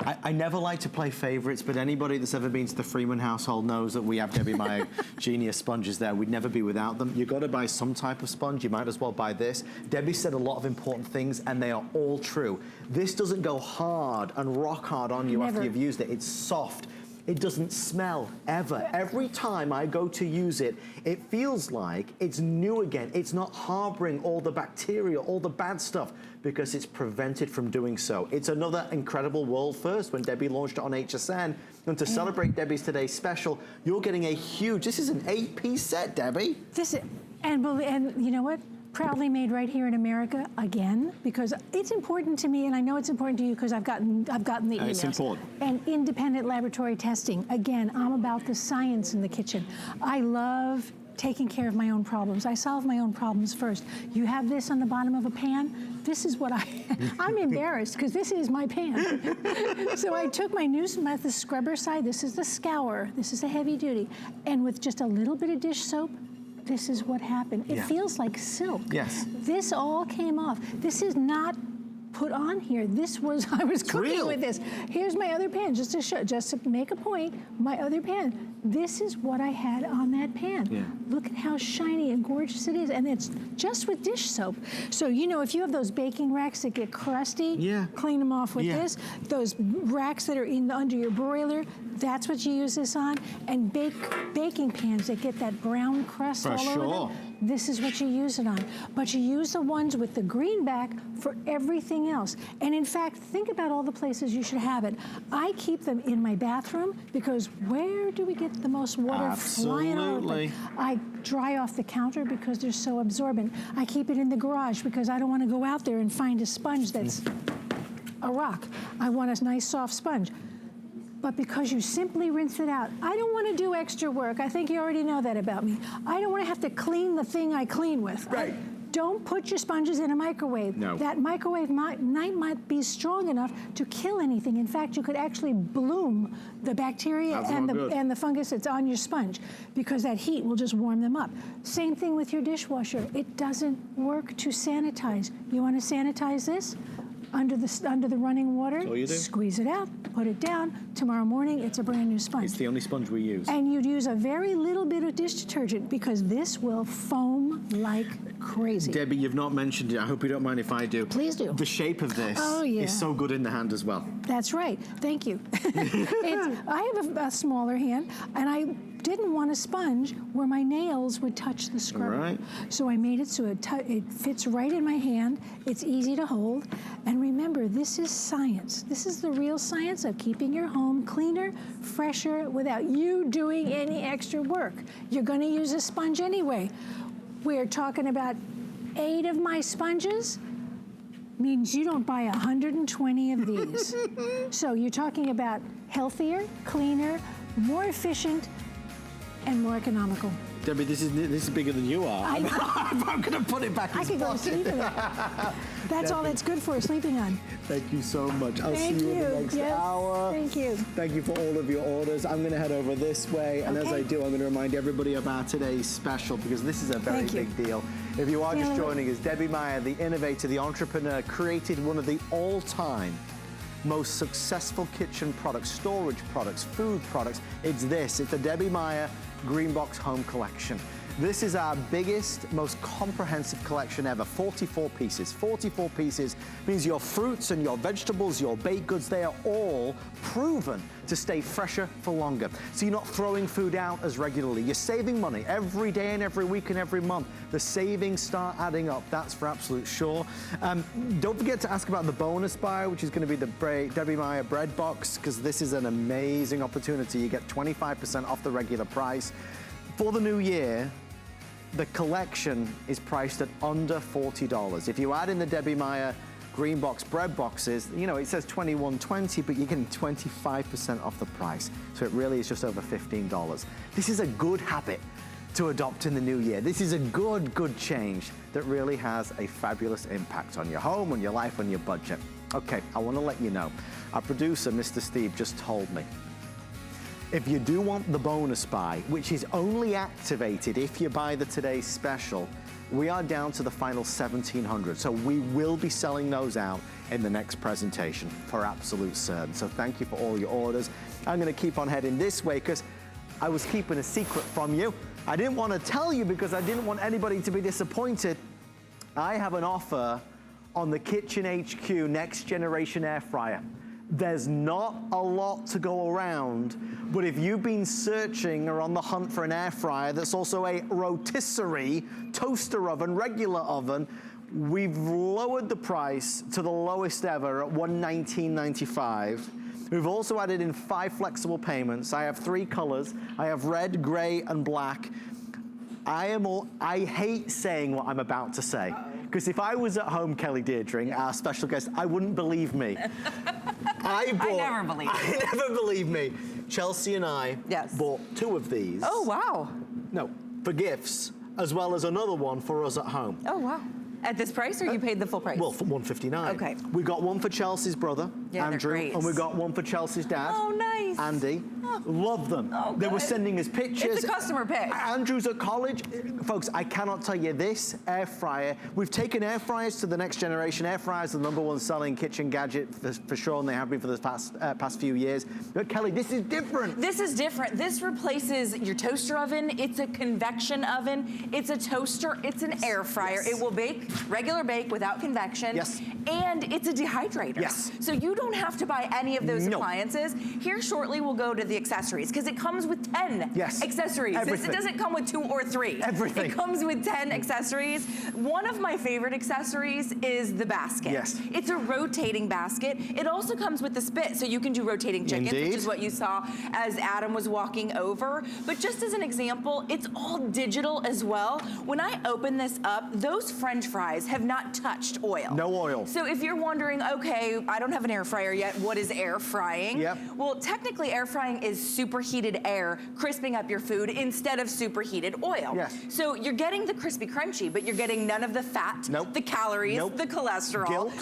I never like to play favorites, but anybody that's ever been to the Freeman household knows that we have Debbie Meyer Genius sponges there. We'd never be without them. You've got to buy some type of sponge. You might as well buy this. Debbie said a lot of important things, and they are all true. This doesn't go hard and rock hard on you after you've used it. It's soft. It doesn't smell, ever. Every time I go to use it, it feels like it's new again. It's not harboring all the bacteria, all the bad stuff, because it's prevented from doing so. It's another incredible world first when Debbie launched it on Hsn. And to celebrate Debbie's Today's Special, you're getting a huge, this is an 8-piece set, Debbie. And you know what? Proudly made right here in America again, because it's important to me, and I know it's important to you because I've gotten the emails. It's important. And independent laboratory testing. Again, I'm about the science in the kitchen. I love taking care of my own problems. I solve my own problems first. You have this on the bottom of a pan. This is what I'm embarrassed because this is my pan. So I took my new the scrubber side. This is the scour. This is the heavy duty. And with just a little bit of dish soap, this is what happened. It feels like silk. Yes. This all came off. This is not put on here. This was, I was cooking real. with this. Here's my other pan, just to show, just to make a point, my other pan. This is what I had on that pan. Yeah. Look at how shiny and gorgeous it is, and it's just with dish soap. So, you know, if you have those baking racks that get crusty, Yeah. clean them off with Yeah. this. Those racks that are under your broiler, that's what you use this on. And baking pans that get that brown crust For all over sure. them, this is what you use it on. But you use the ones with the green back for everything else. And in fact, think about all the places you should have it. I keep them in my bathroom because where do we get the most water flying all over? Absolutely. I dry off the counter because they're so absorbent. I keep it in the garage because I don't want to go out there and find a sponge that's a rock. I want a nice soft sponge. But because you simply rinse it out, I don't want to do extra work. I think you already know that about me. I don't want to have to clean the thing I clean with. Right. Don't put your sponges in a microwave. No. That microwave might be strong enough to kill anything. In fact, you could actually bloom the bacteria That's and not good. the fungus that's on your sponge because that heat will just warm them up. Same thing with your dishwasher. It doesn't work to sanitize. You want to sanitize this? Under the running water, all you do. Squeeze it out, put it down. Tomorrow morning, it's a brand new sponge. It's the only sponge we use. And you'd use a very little bit of dish detergent because this will foam like crazy. Debbie, you've not mentioned it. I hope you don't mind if I do. Please do. The shape of this yeah. is so good in the hand as well. That's right. Thank you. I have a smaller hand, and I didn't want a sponge where my nails would touch the scrubber. Right. So I made it so it fits right in my hand. It's easy to hold. And remember, this is science. This is the real science of keeping your home cleaner, fresher, without you doing any extra work. You're going to use a sponge anyway. We're talking about 8 of my sponges. Means you don't buy 120 of these. So you're talking about healthier, cleaner, more efficient, and more economical. Debbie, this is bigger than you are. I know. I'm going to put it back in I could go spot. sleep in it. That's all that's good for sleeping on. Thank you so much. I'll Thank see you in the you. next Yes, hour. thank you. Thank you for all of your orders. I'm going to head over this way, and as Okay. I do, I'm going to remind everybody about today's special because this is a very Thank you. big deal. If you are just Yeah. joining us, Debbie Meyer, the innovator, the entrepreneur, created one of the all-time most successful kitchen products, storage products, food products. It's this. It's the Debbie Meyer Greenbox Home Collection. This is our biggest, most comprehensive collection ever. 44 pieces. 44 pieces means your fruits and your vegetables, your baked goods, they are all proven to stay fresher for longer. So you're not throwing food out as regularly. You're saving money every day and every week and every month. The savings start adding up. That's for absolute sure. Don't forget to ask about the bonus buy, which is going to be the Debbie Meyer Breadbox, because this is an amazing opportunity. You get 25% off the regular price. For the new year, the collection is priced at under $40. If you add in the Debbie Meyer Greenbox bread boxes, you know, it says $21.20, but you're getting 25% off the price. So it really is just over $15. This is a good habit to adopt in the new year. This is a good change that really has a fabulous impact on your home, on your life, on your budget. Okay, I want to let you know, our producer, Mr. Steve, just told me, if you do want the bonus buy, which is only activated if you buy the today's special, we are down to the final 1,700. So we will be selling those out in the next presentation for absolute certain. So thank you for all your orders. I'm gonna keep on heading this way because I was keeping a secret from you. I didn't want to tell you because I didn't want anybody to be disappointed. I have an offer on the Kitchen HQ Next Generation Air Fryer. There's not a lot to go around, but if you've been searching or on the hunt for an air fryer that's also a rotisserie, toaster oven, regular oven, we've lowered the price to the lowest ever at $119.95. We've also added in 5 flexible payments. I have 3 colors. I have red, gray, and black. I hate saying what I'm about to say. Because if I was at home, Kelly Deirdre, our special guest, I wouldn't believe me. I never believe you. I never believe me. Chelsea and I bought 2 of these. Oh, wow. No, for gifts, as well as another one for us at home. Oh, wow. At this price, or you paid the full price? Well, for $159. Okay. We got one for Chelsea's brother, Yeah, Andrew, they're great. and we got one for Chelsea's dad. Oh, nice. Andy. Love them. Oh, they were good. sending us pictures. It's a customer pick. Andrew's at college. Folks, I cannot tell you this air fryer. We've taken air fryers to the next generation. Air fryers are the #1 selling kitchen gadget for sure, and they have been for the past few years. But Kelly, this is different. This is different. This replaces your toaster oven. It's a convection oven. It's a toaster. It's an air fryer. Yes. It will bake, regular bake without convection. Yes. And it's a dehydrator. Yes. So you don't have to buy any of those No. appliances. Here shortly we'll go to the accessories because it comes with 10 Yes. accessories. Everything. It doesn't come with 2 or 3. Everything. It comes with 10 accessories. One of my favorite accessories is the basket. Yes. It's a rotating basket. It also comes with the spit, so you can do rotating chickens, Indeed. which is what you saw as Adam was walking over. But just as an example, it's all digital as well. When I open this up, those French fries have not touched oil. No oil. So if you're wondering, okay, I don't have an air fryer yet, what is air frying? Yep. Well, technically air frying is superheated air crisping up your food instead of superheated oil. Yes. So you're getting the crispy crunchy, but you're getting none of the fat, Nope. the calories, Nope. the cholesterol, Guilt.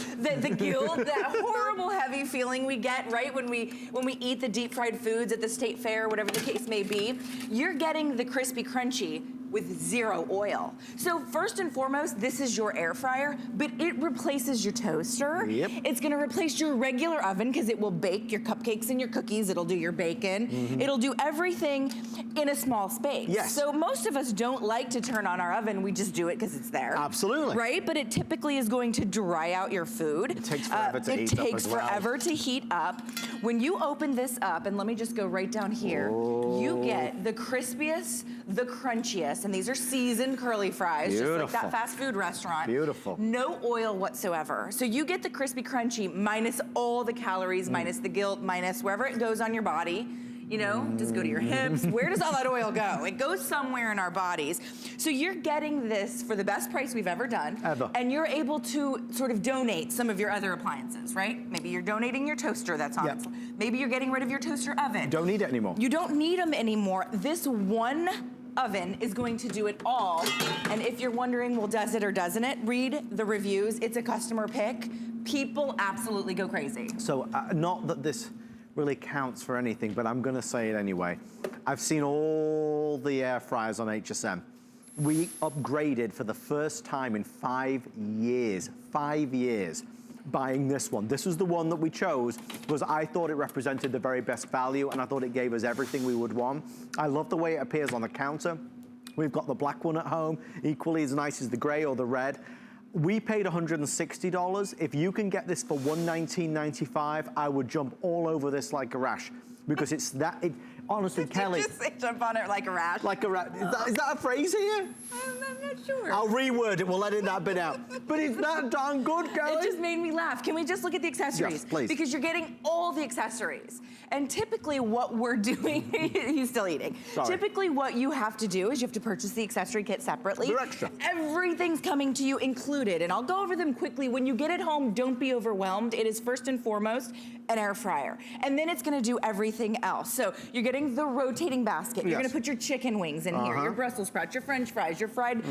the guilt, that horrible heavy feeling we get right when we eat the deep fried foods at the state fair, whatever the case may be. You're getting the crispy crunchy with 0 oil. So first and foremost, this is your air fryer, but it replaces your toaster. Yep. It's gonna replace your regular oven because it will bake your cupcakes and your cookies. It'll do your bacon. It'll do everything in a small space. Yes. So most of us don't like to turn on our oven. We just do it because it's there. Absolutely. Right? But it typically is going to dry out your food. It takes forever to heat up It takes as well. forever to heat up. When you open this up, and let me just go right down here, you get the crispiest, the crunchiest, and these are seasoned curly fries, just like Beautiful. that fast food restaurant. Beautiful. No oil whatsoever. So you get the crispy crunchy minus all the calories, minus the guilt, minus wherever it goes on your body. You know, does it go to your hips? Where does all that oil go? It goes somewhere in our bodies. So you're getting this for the best price we've ever done. Ever. And you're able to sort of donate some of your other appliances, right? Maybe you're donating your toaster that's on Yep. its, maybe you're getting rid of your toaster oven. Don't need it anymore. You don't need them anymore. This one oven is going to do it all. And if you're wondering, well, does it or doesn't it? Read the reviews. It's a customer pick. People absolutely go crazy. So not that this really counts for anything, but I'm gonna say it anyway. I've seen all the air fryers on HSN. We upgraded for the first time in 5 years, buying this one. This was the one that we chose because I thought it represented the very best value and I thought it gave us everything we would want. I love the way it appears on the counter. We've got the black one at home, equally as nice as the gray or the red. We paid $160. If you can get this for $119.95, I would jump all over this like a rash because it's that, honestly, Kelly. Did you just say jump on it like a rash? Like a rash. Is that a phrase here? I'm not sure. I'll reword it, we'll edit that bit out. But it's that darn good, Kelly. It just made me laugh. Can we just look at the accessories? Yes, please. Because you're getting all the accessories. And typically what we're doing, he's still eating. Sorry. Typically what you have to do is you have to purchase the accessory kit separately. They're extra. Everything's coming to you included. And I'll go over them quickly. When you get it home, don't be overwhelmed. It is first and foremost an air fryer. And then it's gonna do everything else. So you're getting the rotating basket. You're Yes. gonna put your chicken wings in here, your Brussels sprouts, your French fries, your fried,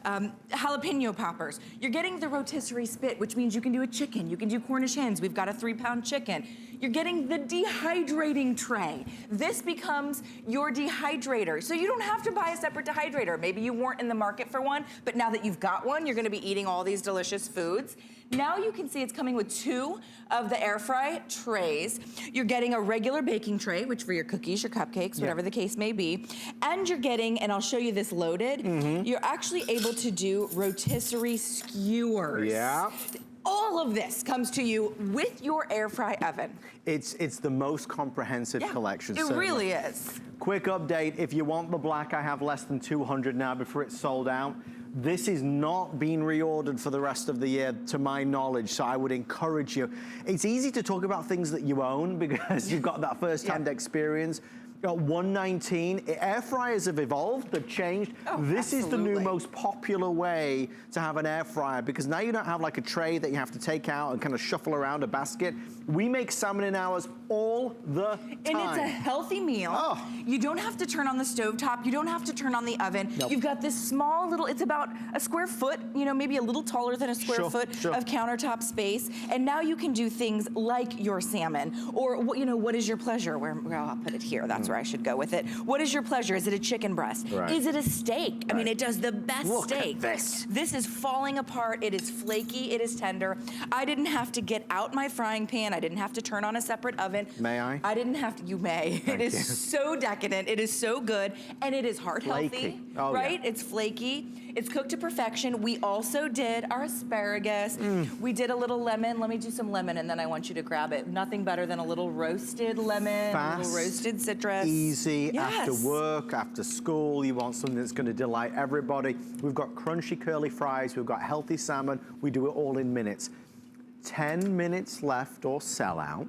jalapeno poppers. You're getting the rotisserie spit, which means you can do a chicken, you can do Cornish hens. We've got a 3-pound chicken. You're getting the dehydrating tray. This becomes your dehydrator. So you don't have to buy a separate dehydrator. Maybe you weren't in the market for one, but now that you've got one, you're gonna be eating all these delicious foods. Now you can see it's coming with 2 of the air fry trays. You're getting a regular baking tray, which for your cookies, your cupcakes, whatever the case may be. And you're getting, and I'll show you this loaded, you're actually able to do rotisserie skewers. Yeah. All of this comes to you with your air fry oven. It's the most comprehensive collection. It certainly. really is. Quick update, if you want the black, I have less than 200 now before it's sold out. This is not being reordered for the rest of the year, to my knowledge, so I would encourage you. It's easy to talk about things that you own because you've got that first-hand experience. $119. Air fryers have evolved, they've changed. This is the new most popular way to have an air fryer, because now you don't have like a tray that you have to take out and kind of shuffle around a basket. We make salmon in ours all the time. And it's a healthy meal. You don't have to turn on the stovetop. You don't have to turn on the oven. You've got this small little, it's about a square foot, you know, maybe a little taller than a square foot of countertop space. And now you can do things like your salmon, or, you know, what is your pleasure? Where I'll put it here. That's where I should go with it. What is your pleasure? Is it a chicken breast? Is it a steak? I mean, it does the best steak. This is falling apart. It is flaky. It is tender. I didn't have to get out my frying pan. I didn't have to turn on a separate oven. May I? I didn't have to. You may. It is so decadent. It is so good. And it is heart healthy, right? It's flaky. It's cooked to perfection. We also did our asparagus. We did a little lemon. Let me do some lemon, and then I want you to grab it. Nothing better than a little roasted lemon, a little roasted citrus. Easy, after work, after school. You want something that's going to delight everybody. We've got crunchy curly fries. We've got healthy salmon. We do it all in minutes. 10 minutes left or sell out.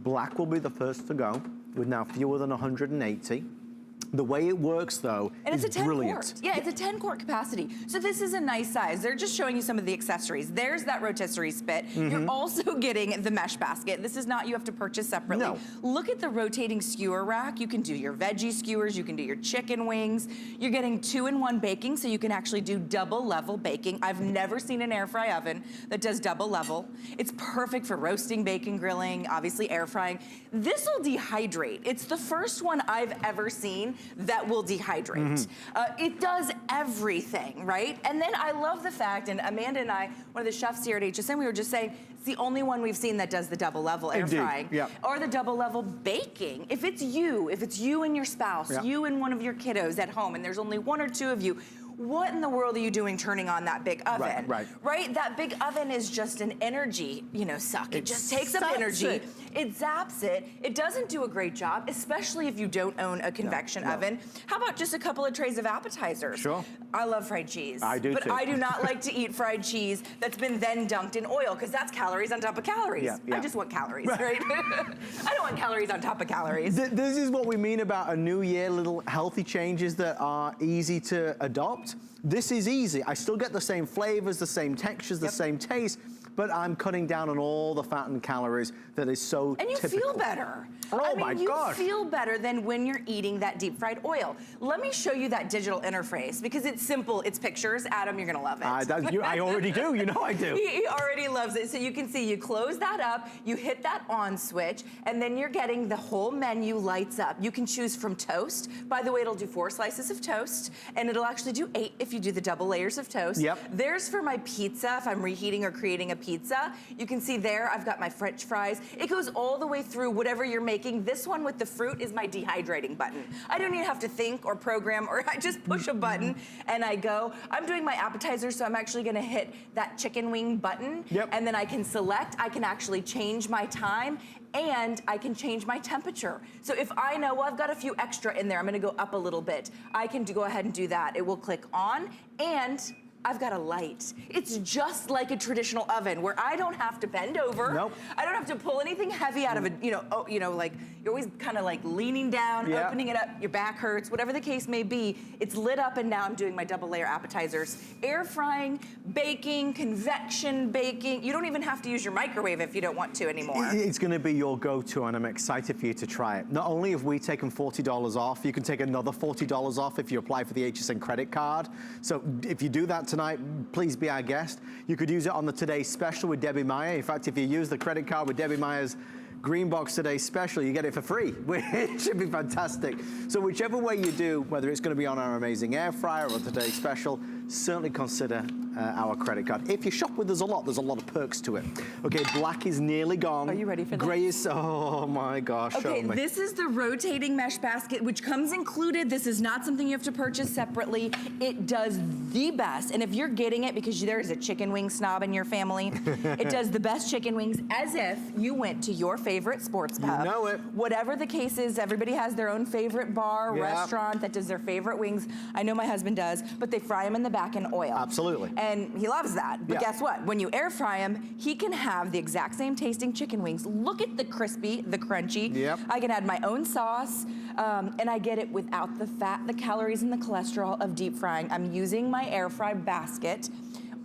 Black will be the first to go with now fewer than 180. The way it works, though, is brilliant. And it's a 10-quart. Yeah, it's a 10-quart capacity. So this is a nice size. They're just showing you some of the accessories. There's that rotisserie spit. You're also getting the mesh basket. This is not you have to purchase separately. No. Look at the rotating skewer rack. You can do your veggie skewers. You can do your chicken wings. You're getting 2-in-1 baking, so you can actually do double level baking. I've never seen an air fry oven that does double level. It's perfect for roasting, baking, grilling, obviously air frying. This will dehydrate. It's the first one I've ever seen that will dehydrate. It does everything, right? And then I love the fact, and Amanda and I, one of the chefs here at HSN, we were just saying, it's the only one we've seen that does the double level air frying. Or the double level baking. If it's you and your spouse, you and one of your kiddos at home, and there's only 1 or 2 of you, what in the world are you doing turning on that big oven? Right? That big oven is just an energy, you know, suck. It just takes up energy. It zaps it. It doesn't do a great job, especially if you don't own a convection oven. How about just a couple of trays of appetizers? I love fried cheese. I do too. But I do not like to eat fried cheese that's been then dunked in oil, because that's calories on top of calories. I just want calories, right? I don't want calories on top of calories. This is what we mean about a new year, little healthy changes that are easy to adopt. This is easy. I still get the same flavors, the same textures, the same taste, but I'm cutting down on all the fat and calories that is so typical. And you feel better. Oh my gosh. You feel better than when you're eating that deep fried oil. Let me show you that digital interface, because it's simple, it's pictures. Adam, you're gonna love it. I already do, you know I do. He already loves it. So you can see, you close that up, you hit that on switch, and then you're getting the whole menu lights up. You can choose from toast. By the way, it'll do 4 slices of toast, and it'll actually do 8 if you do the double layers of toast. There's for my pizza, if I'm reheating or creating a pizza. You can see there, I've got my French fries. It goes all the way through whatever you're making. This one with the fruit is my dehydrating button. I don't even have to think or program, or I just push a button and I go. I'm doing my appetizer, so I'm actually gonna hit that chicken wing button, and then I can select, I can actually change my time, and I can change my temperature. So if I know, well, I've got a few extra in there, I'm gonna go up a little bit, I can go ahead and do that. It will click on, and I've got a light. It's just like a traditional oven where I don't have to bend over. I don't have to pull anything heavy out of it. Like you're always kind of like leaning down, opening it up, your back hurts, whatever the case may be. It's lit up, and now I'm doing my double layer appetizers. Air frying, baking, convection baking. You don't even have to use your microwave if you don't want to anymore. It's gonna be your go-to, and I'm excited for you to try it. Not only have we taken $40 off, you can take another $40 off if you apply for the HSN credit card. So if you do that tonight, please be our guest. You could use it on the Today Special with Debbie Meyer. In fact, if you use the credit card with Debbie Meyer's Greenbox Today Special, you get it for free. It should be fantastic. So whichever way you do, whether it's going to be on our amazing air fryer or Today Special, certainly consider our credit card. If you shop with us a lot, there's a lot of perks to it. Okay, black is nearly gone. Are you ready for that? Gray is, oh my gosh, okay, show me. This is the rotating mesh basket, which comes included. This is not something you have to purchase separately. It does the best, and if you're getting it because there is a chicken wing snob in your family, it does the best chicken wings, as if you went to your favorite sports pub. You know it. Whatever the case is, everybody has their own favorite bar, restaurant that does their favorite wings. I know my husband does, but they fry them in the back in oil. Absolutely. And he loves that. But guess what? When you air fry him, he can have the exact same tasting chicken wings. Look at the crispy, the crunchy. Yep. I can add my own sauce, and I get it without the fat, the calories, and the cholesterol of deep frying. I'm using my air fry basket.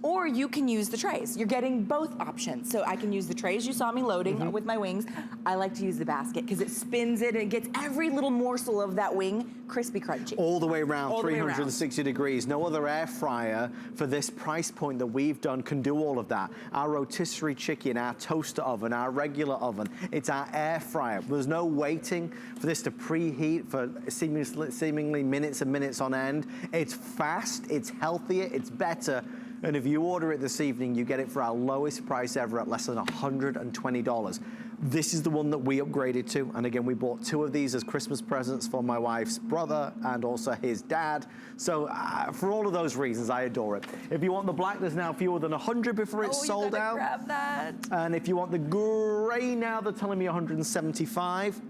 Or you can use the trays. You're getting both options. So I can use the trays you saw me loading with my wings. I like to use the basket because it spins it and it gets every little morsel of that wing crispy crunchy. All the way around, All the way around. 360 degrees. No other air fryer for this price point that we've done can do all of that. Our rotisserie chicken, our toaster oven, our regular oven, it's our air fryer. There's no waiting for this to preheat for seemingly minutes and minutes on end. It's fast, it's healthier, it's better. And if you order it this evening, you get it for our lowest price ever at less than $120. This is the one that we upgraded to. And again, we bought 2 of these as Christmas presents for my wife's brother and also his dad. So for all of those reasons, I adore it. If you want the black, there's now fewer than 100 before it's sold out. Grab that. And if you want the gray now, they're telling me 175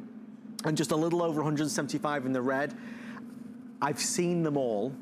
and just a little over 175 in the red. I've seen them all.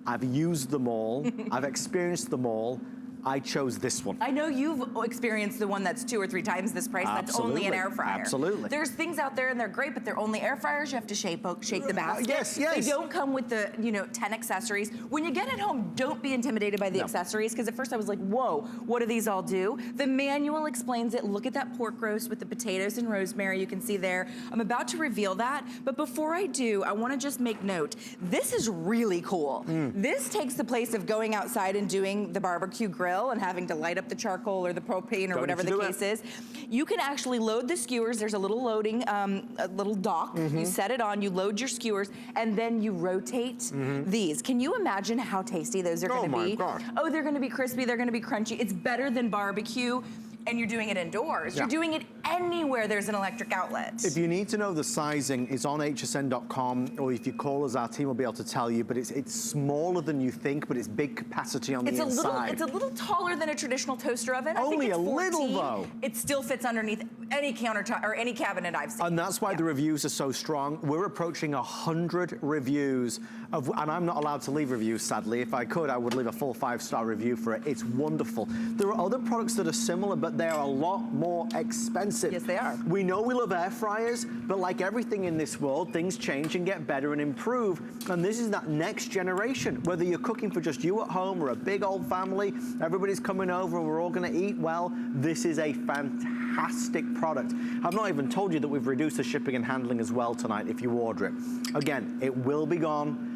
I've used them all. I've experienced them all. I chose this one. I know you've experienced the one that's 2 or 3 times this price. That's only an air fryer. Absolutely. There's things out there and they're great, but they're only air fryers. You have to shake the basket. Yes. They don't come with the 10 accessories. When you get it home, don't be intimidated by the accessories, because at first I was like, whoa, what do these all do? The manual explains it. Look at that pork roast with the potatoes and rosemary you can see there. I'm about to reveal that, but before I do, I want to just make note. This is really cool. This takes the place of going outside and doing the barbecue grill and having to light up the charcoal or the propane or whatever the case is. You can actually load the skewers. There's a little loading, a little dock. You set it on, you load your skewers, and then you rotate these. Can you imagine how tasty those are gonna be? Oh my gosh. Oh, they're gonna be crispy, they're gonna be crunchy. It's better than barbecue. And you're doing it indoors. You're doing it anywhere there's an electric outlet. If you need to know the sizing, it's on hsn.com, or if you call us, our team will be able to tell you, but it's smaller than you think, but it's big capacity on the inside. It's a little taller than a traditional toaster oven. Only I think it's 14. a little, though. It still fits underneath any countertop or any cabinet I've seen. And that's why the reviews are so strong. We're approaching 100 reviews, and I'm not allowed to leave reviews, sadly. If I could, I would leave a full 5-star review for it. It's wonderful. There are other products that are similar, but they're a lot more expensive. Yes, they are. We know we love air fryers, but like everything in this world, things change and get better and improve. And this is that next generation. Whether you're cooking for just you at home or a big old family, everybody's coming over and we're all gonna eat well, this is a fantastic product. I've not even told you that we've reduced the shipping and handling as well tonight if you order it. Again, it will be gone.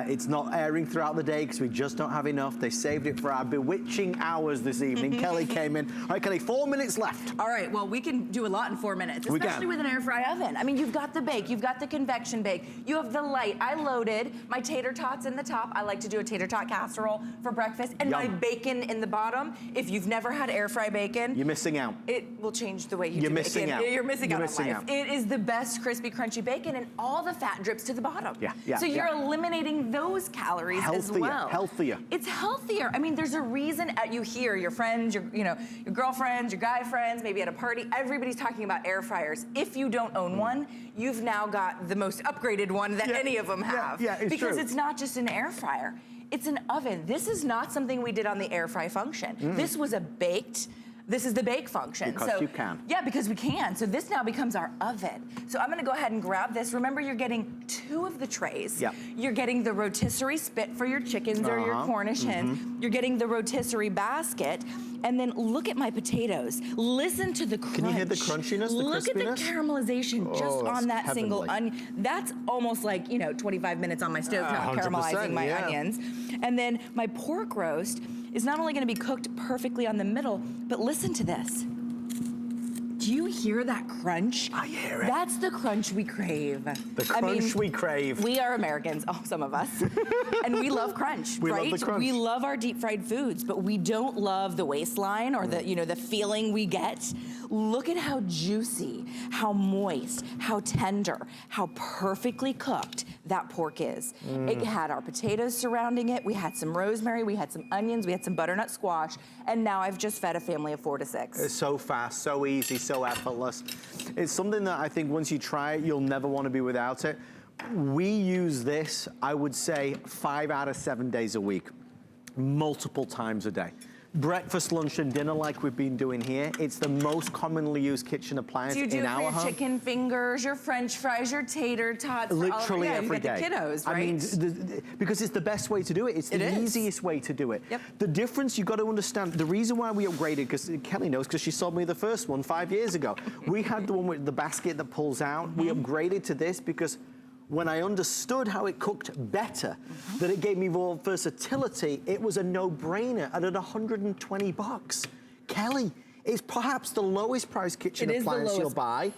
It's not airing throughout the day because we just don't have enough. They saved it for our bewitching hours this evening. Kelly came in. All right, Kelly, 4 minutes left. All right, well, we can do a lot in 4 minutes, especially with an air fry oven. I mean, you've got the bake, you've got the convection bake, you have the light. I loaded my tater tots in the top. I like to do a tater tot casserole for breakfast, and my bacon in the bottom. If you've never had air fry bacon, you're missing out. It will change the way you You're do missing bacon. out. You're missing You're out missing on life. out. It is the best crispy, crunchy bacon, and all the fat drips to the bottom. So you're eliminating those calories as well. Healthier. It's healthier. I mean, there's a reason you hear your friends, your girlfriends, your guy friends, maybe at a party, everybody's talking about air fryers. If you don't own one, you've now got the most upgraded one that any of them have. Because it's not just an air fryer. It's an oven. This is not something we did on the air fry function. This was a baked. This is the bake function. Because you can. Yeah, because we can. So this now becomes our oven. So I'm gonna go ahead and grab this. Remember, you're getting 2 of the trays. You're getting the rotisserie spit for your chickens or your Cornish hens. You're getting the rotisserie basket. And then look at my potatoes. Listen to the crunch. Can you hear the crunchiness, the Look at the caramelization just on that heavenly. single onion. That's almost like, 25 minutes on my stove now, caramelizing my onions. And then my pork roast is not only gonna be cooked perfectly on the middle, but listen to this. Do you hear that crunch? I hear it. That's the crunch we crave. The crunch we crave. We are Americans, some of us. And we love crunch, we right? Love the crunch. We love our deep fried foods, but we don't love the waistline or the, the feeling we get. Look at how juicy, how moist, how tender, how perfectly cooked that pork is. It had our potatoes surrounding it. We had some rosemary, we had some onions, we had some butternut squash, and now I've just fed a family of 4 to 6. It's so fast, so easy, so effortless. It's something that I think once you try it, you'll never want to be without it. We use this, I would say, 5 out of 7 days a week. multiple times a day. Breakfast, lunch, and dinner like we've been doing here. It's the most commonly used kitchen appliance in our home. Do you do it for your chicken fingers, your French fries, your tater tots? Literally every day. You get the kiddos, right? I mean, because it's the best way to do it. It's the easiest way to do it. Yep. The difference you've got to understand, the reason why we upgraded, because Kelly knows, because she sold me the first one 5 years ago. We had the one with the basket that pulls out. We upgraded to this because when I understood how it cooked better, that it gave me more versatility, it was a no-brainer at $120. Kelly, it's perhaps the lowest priced kitchen appliance you'll buy,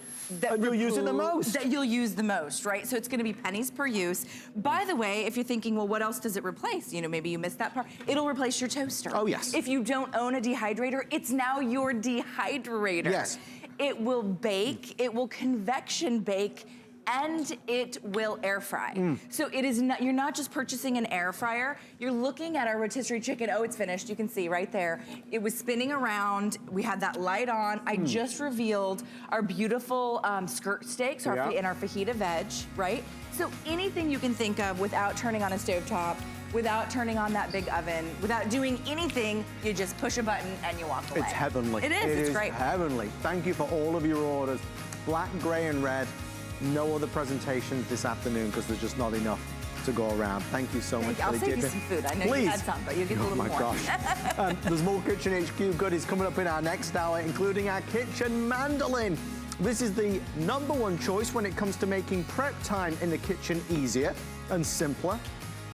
and you'll use it the most. That you'll use the most, right? So it's gonna be pennies per use. By the way, if you're thinking, well, what else does it replace? You know, maybe you missed that part. It'll replace your toaster. Oh, yes. If you don't own a dehydrator, it's now your dehydrator. Yes. It will bake, it will convection bake, and it will air fry. So it is not, you're not just purchasing an air fryer, you're looking at our rotisserie chicken. Oh, it's finished, you can see right there. It was spinning around, we had that light on. I just revealed our beautiful skirt steaks and our fajita veg, right? So anything you can think of without turning on a stovetop, without turning on that big oven, without doing anything, you just push a button and you walk away. It's heavenly. It is, it's great. Heavenly. Thank you for all of your orders. Black, gray, and red. No other presentations this afternoon because there's just not enough to go around. Thank you so much. I'll save you some food. I know you had some, but you'll get a little more. Oh my gosh. There's more Kitchen HQ goodies coming up in our next hour, including our kitchen mandolin. This is the #1 choice when it comes to making prep time in the kitchen easier and simpler.